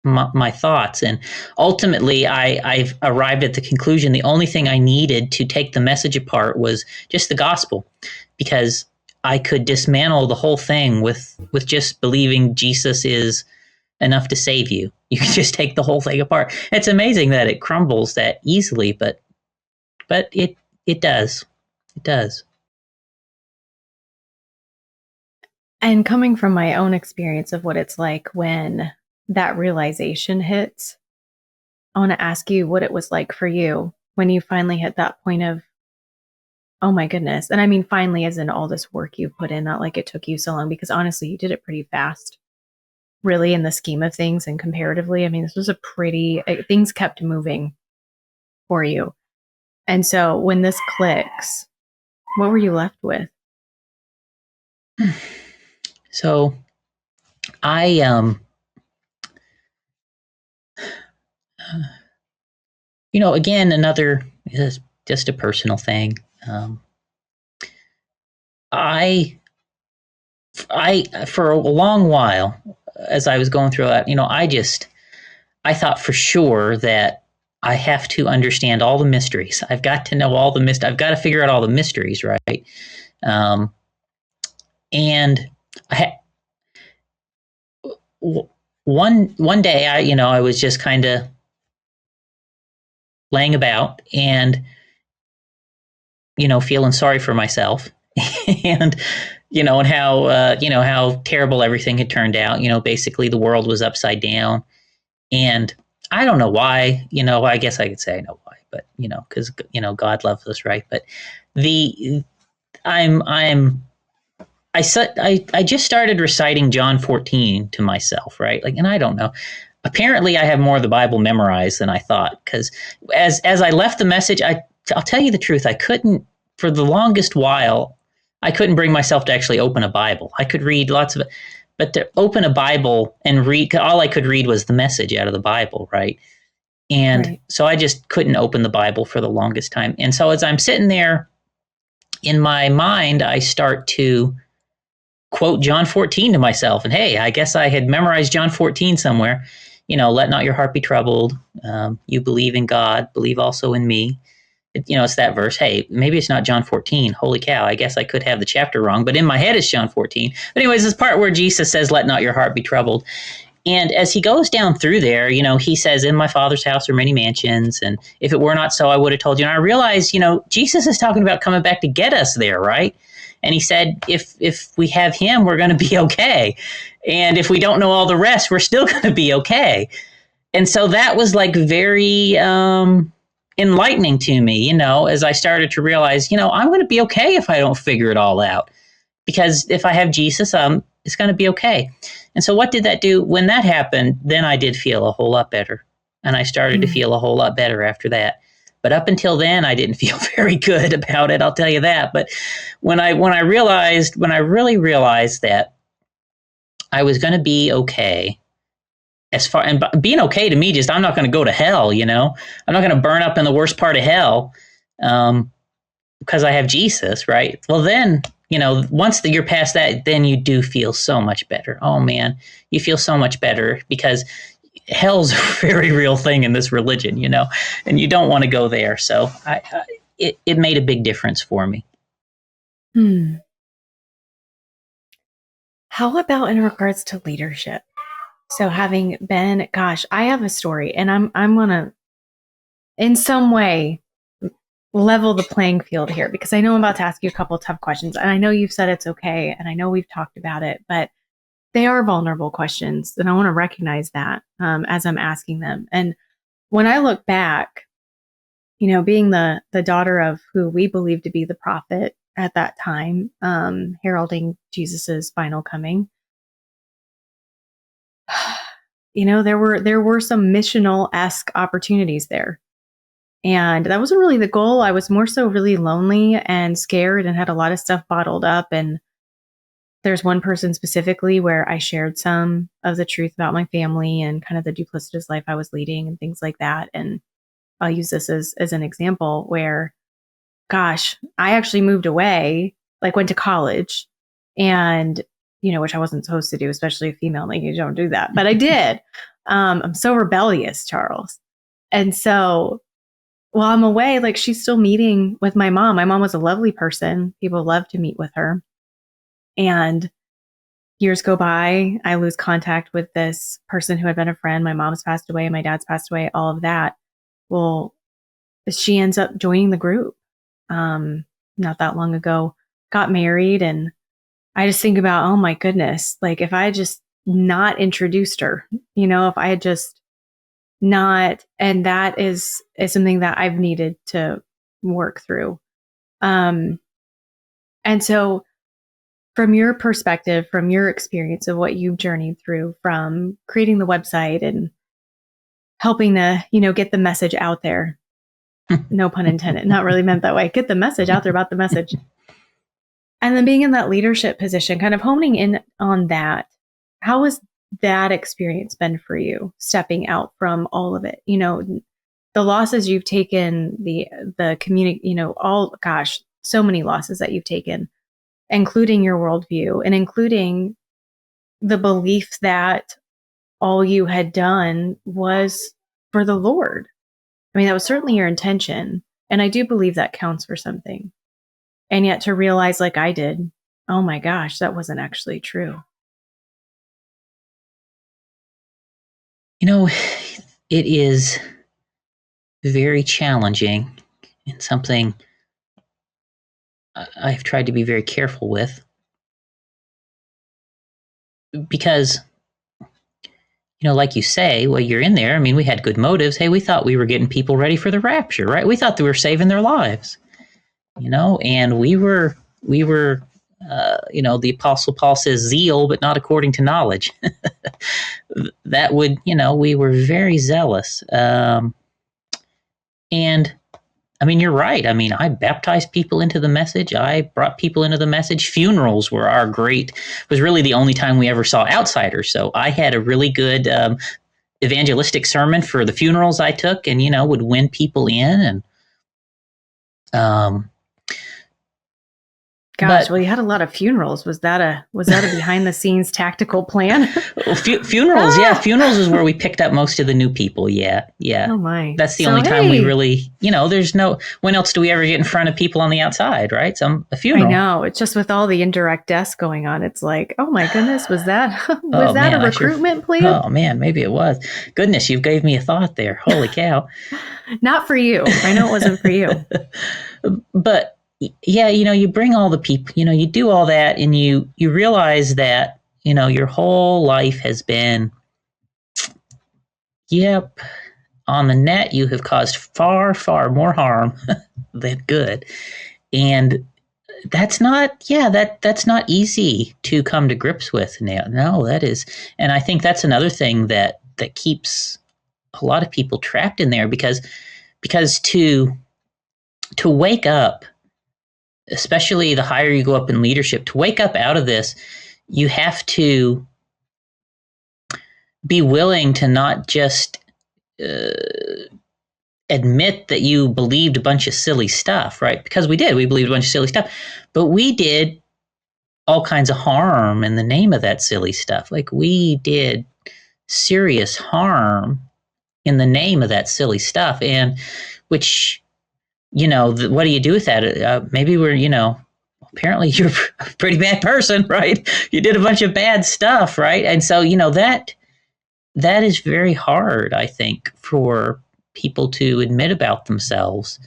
my thoughts. And ultimately, I've arrived at the conclusion the only thing I needed to take the message apart was just the gospel, because I could dismantle the whole thing with just believing Jesus is enough to save you. You can just take the whole thing apart. It's amazing that it crumbles that easily, but it does. It does. And coming from my own experience of what it's like when that realization hits, I want to ask you what it was like for you when you finally hit that point of, oh my goodness. And I mean, finally, as in all this work you put in, not like it took you so long, because honestly, you did it pretty fast, really, in the scheme of things and comparatively. I mean, this was things kept moving for you. And so when this clicks, what were you left with? So I, again, just a personal thing. Um, I for a long while, as I was going through that, I thought for sure that I have to understand all the mysteries. I've got to know all the I've got to figure out all the mysteries, right? Um, and I one day, I was just kind of laying about and feeling sorry for myself, and and how terrible everything had turned out. Basically the world was upside down, and I don't know why. I guess I could say I know why, but because God loves us, right? But the I just started reciting John 14 to myself, right? And I don't know. Apparently, I have more of the Bible memorized than I thought. Because as I left the message, I'll tell you the truth. I couldn't, for the longest while, I couldn't bring myself to actually open a Bible. I could read lots of it, but to open a Bible and read, all I could read was the message out of the Bible, right? And so I just couldn't open the Bible for the longest time. And so as I'm sitting there in my mind, I start to quote John 14 to myself. And hey, I guess I had memorized John 14 somewhere. Let not your heart be troubled. You believe in God, believe also in me. It's that verse. Hey, maybe it's not John 14. Holy cow, I guess I could have the chapter wrong, but in my head it's John 14. But anyways, this part where Jesus says, let not your heart be troubled. And as he goes down through there, he says, in my Father's house are many mansions. And if it were not so, I would have told you. And I realized, Jesus is talking about coming back to get us there, right? And he said, if we have him, we're going to be okay. And if we don't know all the rest, we're still going to be okay. And so that was like very enlightening to me, as I started to realize, I'm going to be okay if I don't figure it all out. Because if I have Jesus, it's going to be okay. And so what did that do? When that happened, then I did feel a whole lot better. And I started to feel a whole lot better after that. But up until then, I didn't feel very good about it. I'll tell you that. But when I really realized that I was going to be okay, and being okay to me, just I'm not going to go to hell. I'm not going to burn up in the worst part of hell because I have Jesus, right? Well, then once you're past that, then you do feel so much better. Oh man, you feel so much better because hell's a very real thing in this religion, and you don't want to go there. So it made a big difference for me. How about in regards to leadership? So having been, I have a story, and I'm gonna, in some way, level the playing field here, because I know I'm about to ask you a couple of tough questions, and I know you've said it's okay, and I know we've talked about it, but they are vulnerable questions, and I want to recognize that as I'm asking them. And when I look back, being the daughter of who we believe to be the prophet at that time, heralding Jesus's final coming, there were some missional-esque opportunities there. And that wasn't really the goal. I was more so really lonely and scared and had a lot of stuff bottled up. And there's one person specifically where I shared some of the truth about my family and kind of the duplicitous life I was leading and things like that. And I'll use this as an example where, I actually moved away, went to college, and, which I wasn't supposed to do, especially a female, you don't do that, but I did. I'm so rebellious, Charles. And so while I'm away, she's still meeting with my mom. My mom was a lovely person. People love to meet with her. And years go by, I lose contact with this person who had been a friend. My mom's passed away, my dad's passed away, all of that. Well, she ends up joining the group. Not that long ago, got married. And I just think about, oh my goodness, if I had just not introduced her, if I had just not, and that is something that I've needed to work through. And so from your perspective, from your experience of what you've journeyed through, from creating the website and helping to, get the message out there, no pun intended, not really meant that way, get the message out there about the message. And then being in that leadership position, kind of honing in on that, how has that experience been for you, stepping out from all of it? The losses you've taken, the community, so many losses that you've taken, including your worldview and including the belief that all you had done was for the Lord. I mean, that was certainly your intention. And I do believe that counts for something. And yet to realize, like I did, oh my gosh, that wasn't actually true. It is very challenging and something I've tried to be very careful with, because, like you say, well, you're in there. I mean, we had good motives. Hey, we thought we were getting people ready for the rapture, right? We thought they were saving their lives, and we were, the Apostle Paul says zeal, but not according to knowledge. That would, we were very zealous. And I mean, you're right. I mean, I baptized people into the message. I brought people into the message. Funerals were was really the only time we ever saw outsiders. So I had a really good evangelistic sermon for the funerals I took, and, would win people in. And Gosh, well, you had a lot of funerals. Was that a behind the scenes tactical plan? Well, funerals, yeah, funerals is where we picked up most of the new people. Yeah. Oh my! That's the only time we really, there's no. When else do we ever get in front of people on the outside, right? A funeral. I know. It's just with all the indirect deaths going on. It's like, oh my goodness, was that a recruitment plan? Oh man, maybe it was. Goodness, you gave me a thought there. Holy cow! Not for you. I know it wasn't for you. But yeah, you bring all the people, you do all that, and you realize that, your whole life has been, on the net, you have caused far, far more harm than good. And that's not easy to come to grips with now. No, that is. And I think that's another thing that keeps a lot of people trapped in there, because to wake up, especially the higher you go up in leadership, to wake up out of this, you have to be willing to not just admit that you believed a bunch of silly stuff, right? Because we did. We believed a bunch of silly stuff. But we did all kinds of harm in the name of that silly stuff. Like, we did serious harm in the name of that silly stuff. And which... what do you do with that? Maybe we're, apparently you're a pretty bad person, right? You did a bunch of bad stuff, right? And so, that is very hard, I think, for people to admit about themselves,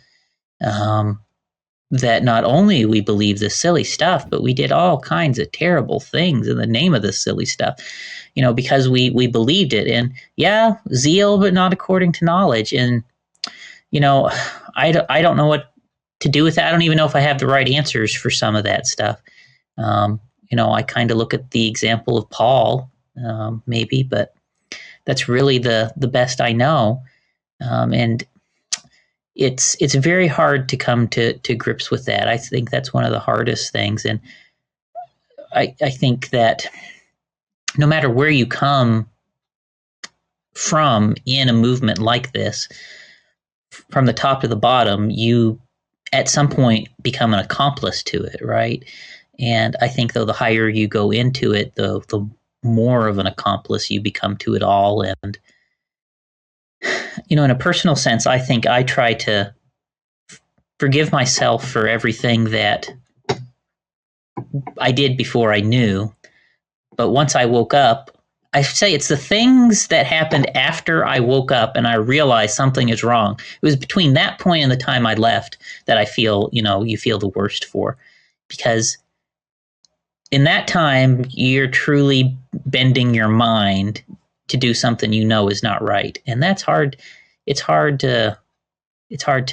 that not only we believe this silly stuff, but we did all kinds of terrible things in the name of this silly stuff, because we believed it. And yeah, zeal, but not according to knowledge. And, I don't know what to do with that. I don't even know if I have the right answers for some of that stuff. I kind of look at the example of Paul, maybe, but that's really the best I know. And it's very hard to come to grips with that. I think that's one of the hardest things. And I think that no matter where you come from in a movement like this, from the top to the bottom, you at some point become an accomplice to it, right? And I think, though, the higher you go into it, the more of an accomplice you become to it all. And, in a personal sense, I think I try to forgive myself for everything that I did before I knew. But once I woke up, I say it's the things that happened after I woke up and I realized something is wrong. It was between that point and the time I left that I feel, you feel the worst for. Because in that time, you're truly bending your mind to do something is not right. And that's hard. It's hard to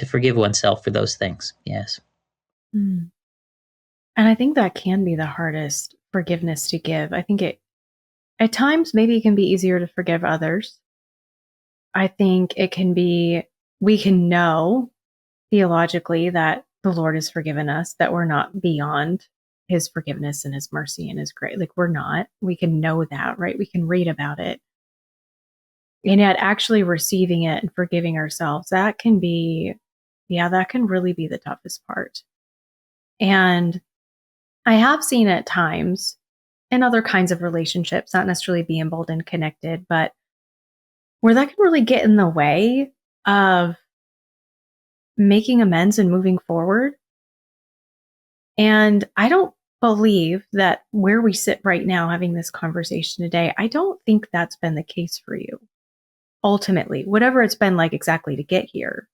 forgive oneself for those things. Yes. Mm. And I think that can be the hardest forgiveness to give. I think at times, maybe it can be easier to forgive others. I think we can know theologically that the Lord has forgiven us, that we're not beyond his forgiveness and his mercy and his grace. Like, we're not. We can know that, right? We can read about it. And yet actually receiving it and forgiving ourselves, that can really be the toughest part. And I have seen at times in other kinds of relationships, not necessarily being bold and connected, but where that can really get in the way of making amends and moving forward. And I don't believe that where we sit right now having this conversation today, I don't think that's been the case for you. Ultimately, whatever it's been like exactly to get here.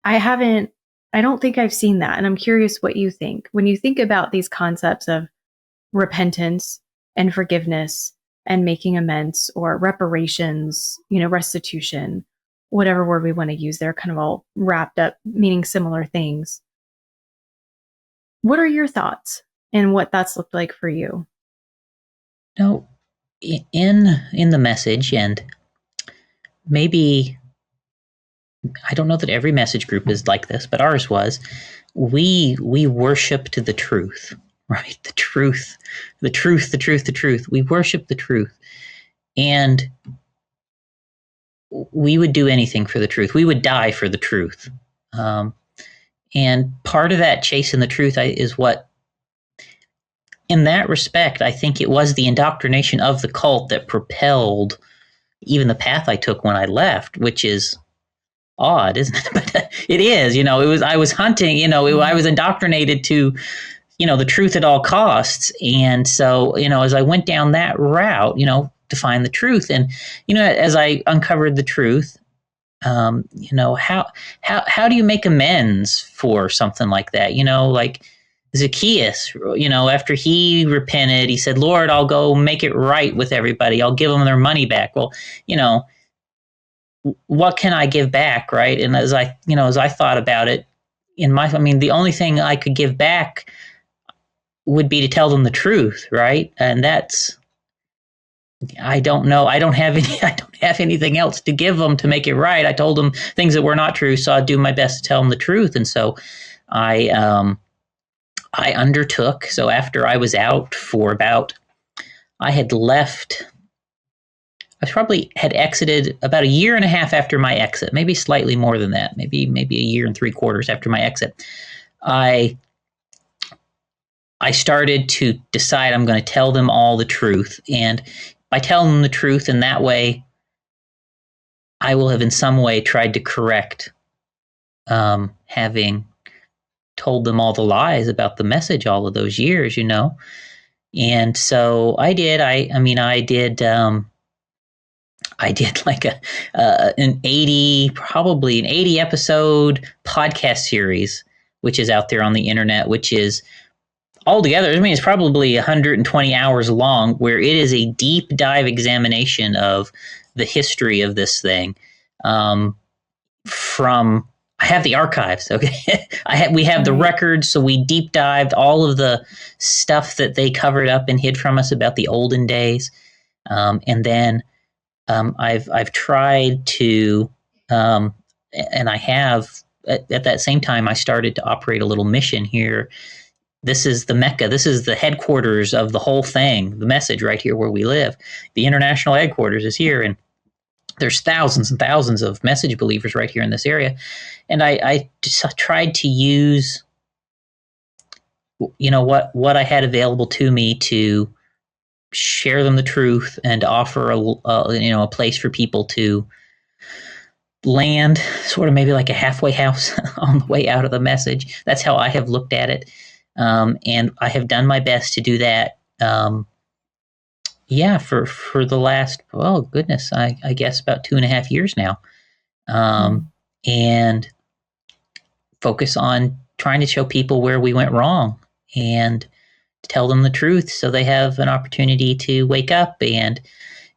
I don't think I've seen that. And I'm curious what you think. When you think about these concepts of repentance and forgiveness and making amends or reparations, restitution, whatever word we want to use, they're kind of all wrapped up, meaning similar things. What are your thoughts and what that's looked like for you? No, in the message, and maybe I don't know that every message group is like this, but ours was. We worshipped the truth, right? The truth. We worship the truth, and we would do anything for the truth. We would die for the truth. And part of that chasing the truth is what, in that respect, I think it was the indoctrination of the cult that propelled even the path I took when I left, which is odd, isn't it? But it is, I was hunting, I was indoctrinated to, the truth at all costs. And so, as I went down that route, to find the truth, and, as I uncovered the truth, how do you make amends for something like that? Like Zacchaeus, after he repented, he said, Lord, I'll go make it right with everybody. I'll give them their money back. Well, what can I give back? Right. And as I thought about it the only thing I could give back would be to tell them the truth. Right. And I don't know. I don't have anything else to give them to make it right. I told them things that were not true, so I'd do my best to tell them the truth. And so I undertook. So after I was out for I had left. I probably had exited about a year and a half after my exit, maybe slightly more than that, maybe a year and 3/4 after my exit. I started to decide I'm going to tell them all the truth, and by telling them the truth in that way, I will have in some way tried to correct having told them all the lies about the message all of those years, And so I did. I did like an 80 episode podcast series, which is out there on the internet, which is altogether, it's probably 120 hours long, where it is a deep dive examination of the history of this thing. I have the archives. Okay, we have the records, so we deep dived all of the stuff that they covered up and hid from us about the olden days, and then I've tried to, and I have at that same time I started to operate a little mission here. This is the Mecca. This is the headquarters of the whole thing. The message right here where we live. The international headquarters is here, and there's thousands and thousands of message believers right here in this area. And I just tried to use, what I had available to me to share them the truth and offer a place for people to land, sort of maybe like a halfway house on the way out of the message. That's how I have looked at it. And I have done my best to do that. For the last, I guess about 2.5 years now. And focus on trying to show people where we went wrong and tell them the truth so they have an opportunity to wake up. And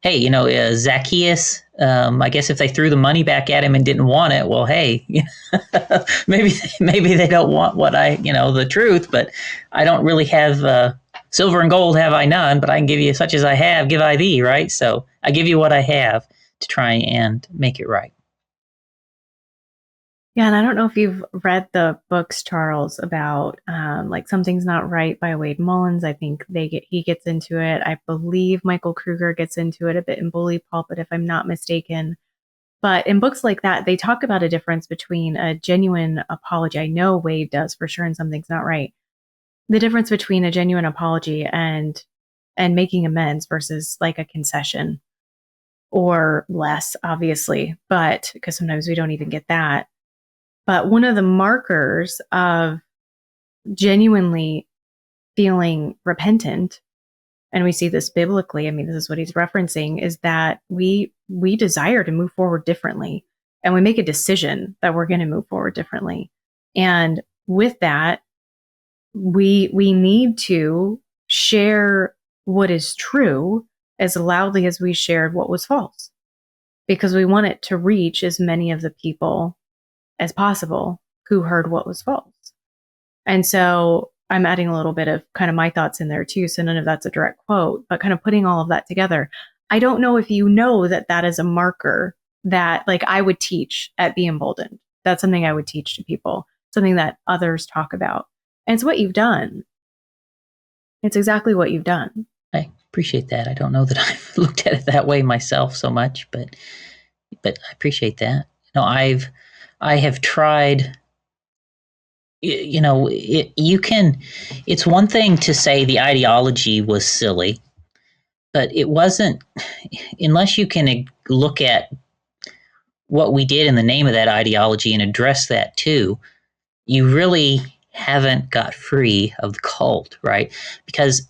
hey, Zacchaeus, I guess if they threw the money back at him and didn't want it, well, hey, maybe they don't want the truth, but I don't really have silver and gold have I none, but I can give you such as I have, give I thee, right? So I give you what I have to try and make it right. Yeah, and I don't know if you've read the books, Charles, about like Something's Not Right by Wade Mullins. I think he gets into it. I believe Michael Kruger gets into it a bit in Bully Pulpit, if I'm not mistaken. But in books like that, they talk about a difference between a genuine apology. I know Wade does for sure, and something's not right. The difference between a genuine apology and making amends versus like a concession, or less, obviously, but because sometimes we don't even get that. But one of the markers of genuinely feeling repentant, and we see this biblically, I mean, this is what he's referencing, is that we desire to move forward differently, and we make a decision that we're going to move forward differently. And with that, we need to share what is true as loudly as we shared what was false, because we want it to reach as many of the people as possible who heard what was false. And so I'm adding a little bit of kind of my thoughts in there too. So none of that's a direct quote, but kind of putting all of that together. I don't know if you know that that is a marker that like I would teach at Be Emboldened. That's something I would teach to people, something that others talk about. And it's what you've done. It's exactly what you've done. I appreciate that. I don't know that I've looked at it that way myself so much, but I appreciate that. I have tried. It's one thing to say the ideology was silly, but it wasn't, unless you can look at what we did in the name of that ideology and address that too, you really haven't got free of the cult, right? Because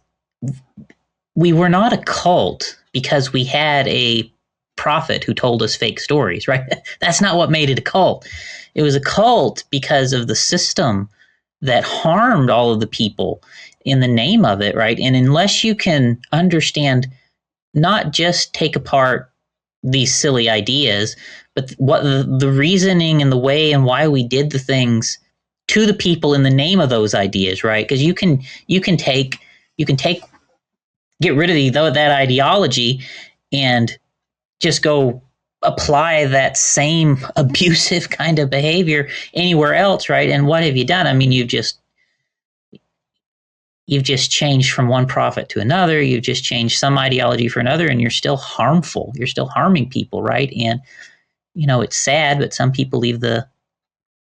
we were not a cult because we had a prophet who told us fake stories, right? That's not what made it a cult. It was a cult because of the system that harmed all of the people in the name of it, right? And unless you can understand, not just take apart these silly ideas, but what the reasoning and the way and why we did the things to the people in the name of those ideas, right? Because you can get rid of that ideology and just go apply that same abusive kind of behavior anywhere else, right? And what have you done? I mean, you've just changed from one prophet to another. You've just changed some ideology for another, and you're still harmful. You're still harming people, right? And, it's sad, but some people leave the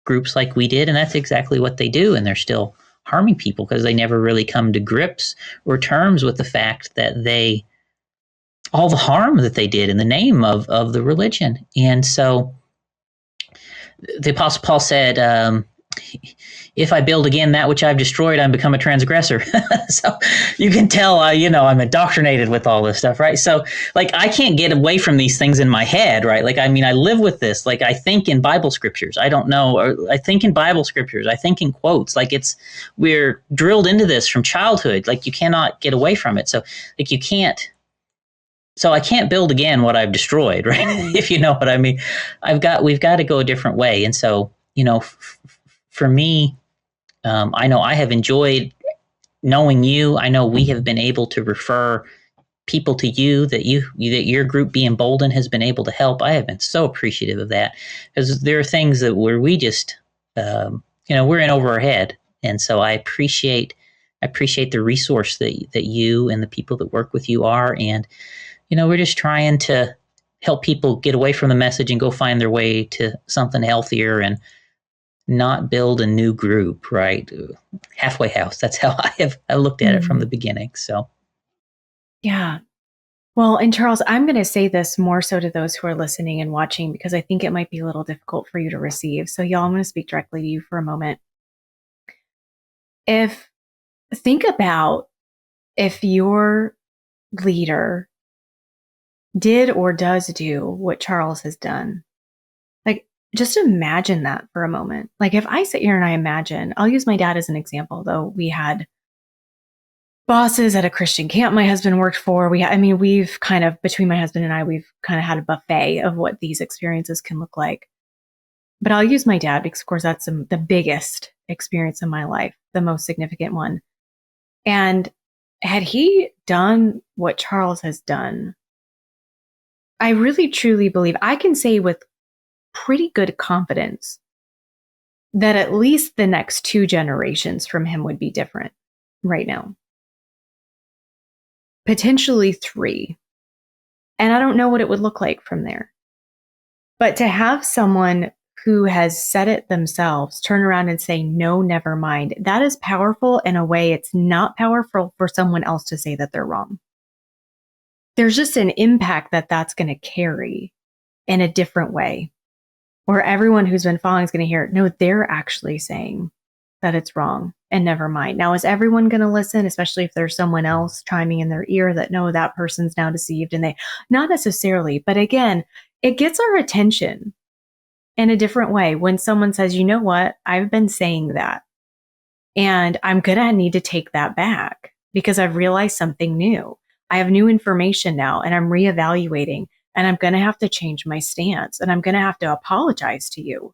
groups like we did, and that's exactly what they do. And they're still harming people because they never really come to grips or terms with the fact that all the harm that they did in the name of the religion. And so the Apostle Paul said, if I build again that which I've destroyed, I become a transgressor. So you can tell, I'm indoctrinated with all this stuff, right? So like, I can't get away from these things in my head, right? Like, I mean, I live with this. Like, I think in Bible scriptures. I don't know. Or I think in Bible scriptures. I think in quotes. Like, we're drilled into this from childhood. Like, you cannot get away from it. So like, so I can't build again what I've destroyed, right? If you know what I mean. We've got to go a different way. And so, for me, I know I have enjoyed knowing you. I know we have been able to refer people to you that your group Be Emboldened has been able to help. I have been so appreciative of that, because there are things where we just, we're in over our head. And so I appreciate the resource that you and the people that work with you are. And, we're just trying to help people get away from the message and go find their way to something healthier and not build a new group, right? Halfway house. That's how I looked at it from the beginning. So, yeah. Well, and Charles, I'm going to say this more so to those who are listening and watching, because I think it might be a little difficult for you to receive. So y'all, I'm going to speak directly to you for a moment. Think about if your leader did or does do what Charles has done. Like, just imagine that for a moment. Like, if I sit here and I imagine, I'll use my dad as an example, though we had bosses at a Christian camp my husband worked for. We've kind of, between my husband and I, we've kind of had a buffet of what these experiences can look like. But I'll use my dad because, of course, that's the biggest experience in my life, the most significant one. And had he done what Charles has done, I really truly believe, I can say with pretty good confidence, that at least the next 2 generations from him would be different right now. Potentially 3. And I don't know what it would look like from there. But to have someone who has said it themselves turn around and say, no, never mind, that is powerful in a way it's not powerful for someone else to say that they're wrong. There's just an impact that that's going to carry in a different way, where everyone who's been following is going to hear, no, they're actually saying that it's wrong and never mind. Now, is everyone going to listen, especially if there's someone else chiming in their ear that, no, that person's now deceived? And not necessarily, but again, it gets our attention in a different way when someone says, you know what, I've been saying that, and I'm going to need to take that back because I've realized something new. I have new information now, and I'm reevaluating, and I'm going to have to change my stance, and I'm going to have to apologize to you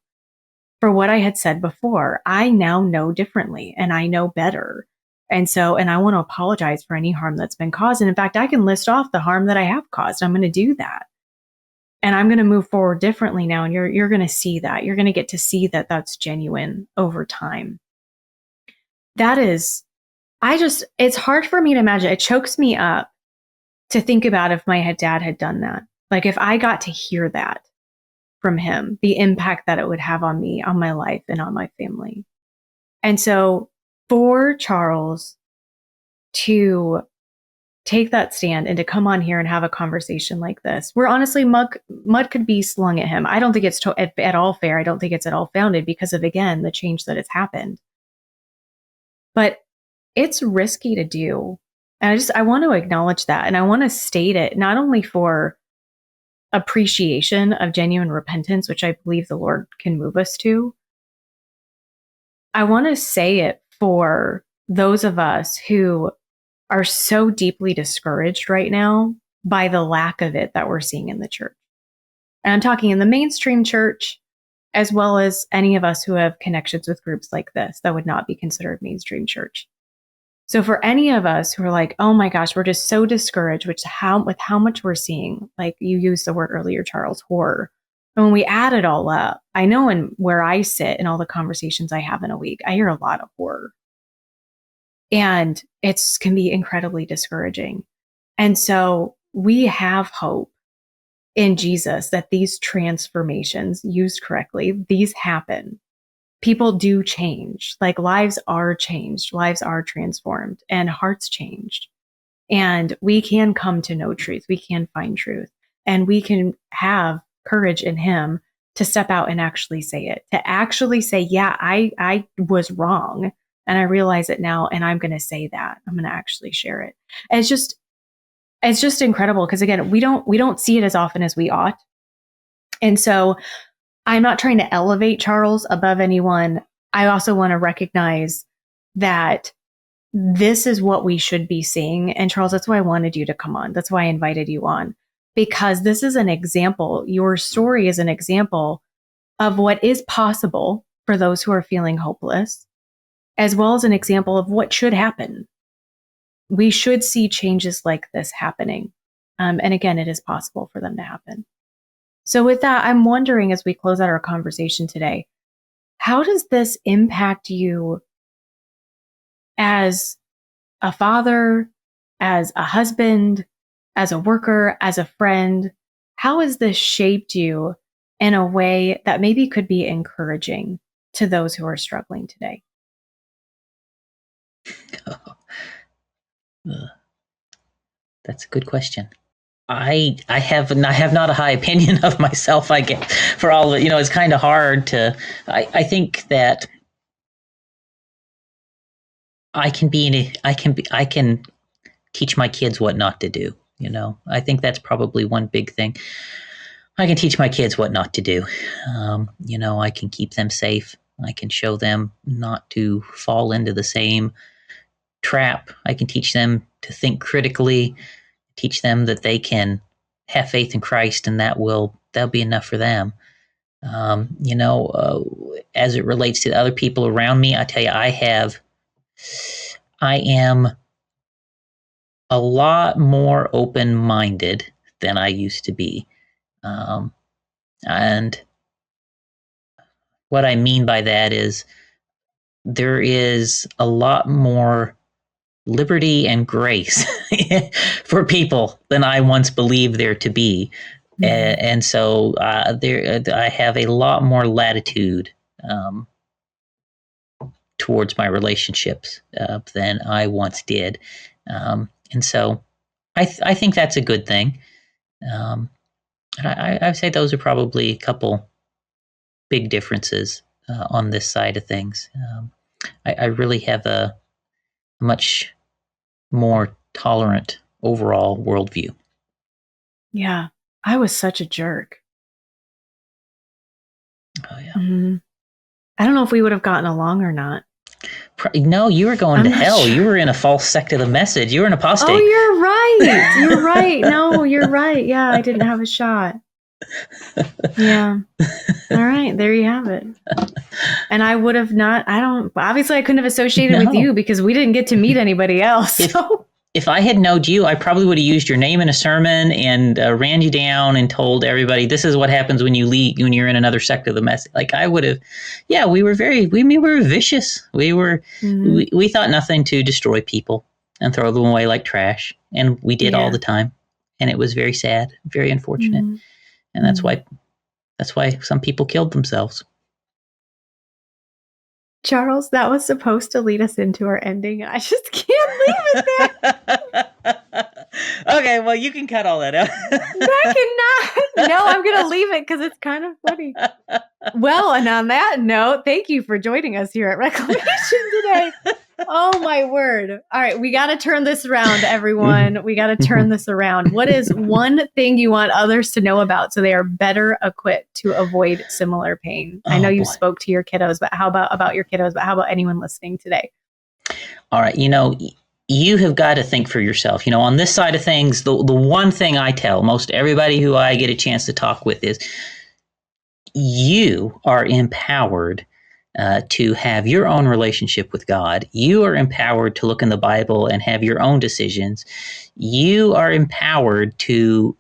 for what I had said before. I now know differently, and I know better. And I want to apologize for any harm that's been caused. And in fact, I can list off the harm that I have caused. I'm going to do that. And I'm going to move forward differently now. And you're going to see that. You're going to get to see that that's genuine over time. It's hard for me to imagine. It chokes me up to think about if my dad had done that. Like if I got to hear that from him, the impact that it would have on me, on my life, and on my family. And so for Charles to take that stand and to come on here and have a conversation like this, where honestly mud could be slung at him. I don't think it's at all fair. I don't think it's at all founded because of, again, the change that has happened. But it's risky to do. And I want to acknowledge that. And I want to state it not only for appreciation of genuine repentance, which I believe the Lord can move us to. I want to say it for those of us who are so deeply discouraged right now by the lack of it that we're seeing in the church. And I'm talking in the mainstream church, as well as any of us who have connections with groups like this that would not be considered mainstream church. So for any of us who are like, oh my gosh, we're just so discouraged with how much we're seeing, like you used the word earlier, Charles, horror. And when we add it all up, I know where I sit in all the conversations I have in a week, I hear a lot of horror. And it can be incredibly discouraging. And so we have hope in Jesus that these transformations, used correctly, these happen. People do change, like lives are changed, lives are transformed, and hearts changed. And we can come to know truth. We can find truth, and we can have courage in him to step out and actually say it, to actually say, yeah, I was wrong. And I realize it now, and I'm going to say that. I'm going to actually share it. And it's just incredible because again, we don't see it as often as we ought. And so I'm not trying to elevate Charles above anyone. I also want to recognize that this is what we should be seeing. And Charles, that's why I wanted you to come on. That's why I invited you on, because this is an example. Your story is an example of what is possible for those who are feeling hopeless, as well as an example of what should happen. We should see changes like this happening. And again, it is possible for them to happen. So with that, I'm wondering as we close out our conversation today, how does this impact you as a father, as a husband, as a worker, as a friend? How has this shaped you in a way that maybe could be encouraging to those who are struggling today? That's a good question. I have not a high opinion of myself. I get for all of it. It's kind of hard to. I think that I can teach my kids what not to do. I think that's probably one big thing. I can teach my kids what not to do. I can keep them safe. I can show them not to fall into the same trap. I can teach them to think critically, teach them that they can have faith in Christ, and that'll be enough for them. As it relates to the other people around me, I tell you, I am a lot more open-minded than I used to be. And what I mean by that is there is a lot more liberty and grace for people than I once believed there to be. And so I have a lot more latitude towards my relationships than I once did. And so I think that's a good thing. And I say those are probably a couple big differences on this side of things. I really have a much more tolerant overall worldview. Yeah, I was such a jerk. Oh, yeah. Mm-hmm. I don't know if we would have gotten along or not. No, you were going to hell. Sure. You were in a false sect of the message. You were an apostate. Oh, you're right. You're right. No, you're right. Yeah, I didn't have a shot. Yeah. All right. There you have it. And I would have not, obviously I couldn't have associated with you because we didn't get to meet anybody else. If I had known you, I probably would have used your name in a sermon and ran you down and told everybody, this is what happens when you leave, when you're in another sect of the message. Like I would have, yeah, we were vicious. We were, we thought nothing to destroy people and throw them away like trash. And we did all the time. And it was very sad, very unfortunate. And that's why some people killed themselves. Charles, that was supposed to lead us into our ending. I just can't leave it there. Okay, well, you can cut all that out. That cannot. No, I'm going to leave it because it's kind of funny. Well, and on that note, thank you for joining us here at Reclamation today. Oh, my word. All right, we got to turn this around, everyone. We got to turn this around. What is one thing you want others to know about so they are better equipped to avoid similar pain? I know you spoke to your kiddos, but how about your kiddos? But how about anyone listening today? All right, you have got to think for yourself. On this side of things, the one thing I tell most everybody who I get a chance to talk with is you are empowered to have your own relationship with God. You are empowered to look in the Bible and have your own decisions. You are empowered to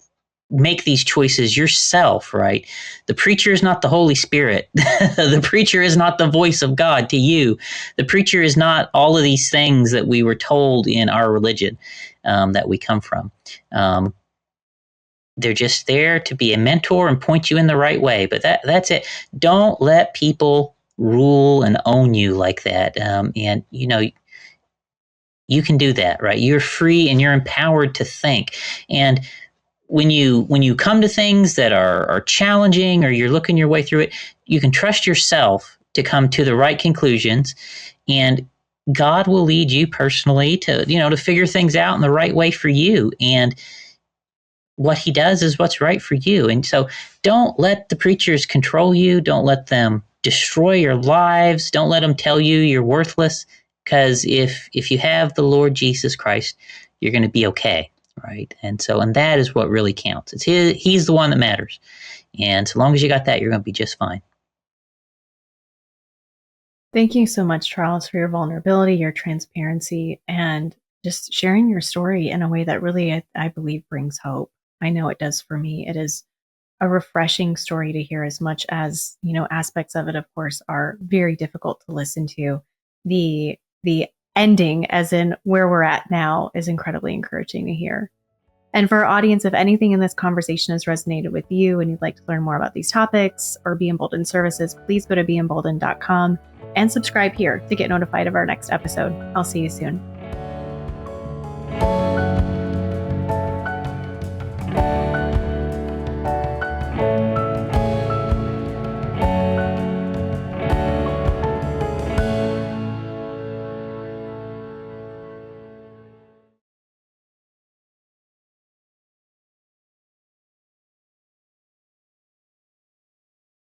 make these choices yourself, right? The preacher is not the Holy Spirit. The preacher is not the voice of God to you. The preacher is not all of these things that we were told in our religion that we come from. They're just there to be a mentor and point you in the right way. But that's it. Don't let people rule and own you like that. And you can do that, right? You're free and you're empowered to think. And when you come to things that are challenging or you're looking your way through it, you can trust yourself to come to the right conclusions, and God will lead you personally to figure things out in the right way for you. And what he does is what's right for you. And so don't let the preachers control you. Don't let them destroy your lives. Don't let them tell you you're worthless, because if you have the Lord Jesus Christ, you're going to be okay, right? And that is what really counts. It's he's the one that matters. And so long as you got that, you're going to be just fine. Thank you so much, Charles, for your vulnerability, your transparency, and just sharing your story in a way that really, I believe, brings hope. I know it does for me. It is a refreshing story to hear, as much as, aspects of it, of course, are very difficult to listen to. The ending, as in where we're at now, is incredibly encouraging to hear. And for our audience, if anything in this conversation has resonated with you and you'd like to learn more about these topics or Be Emboldened services, please go to beemboldened.com and subscribe here to get notified of our next episode. I'll see you soon.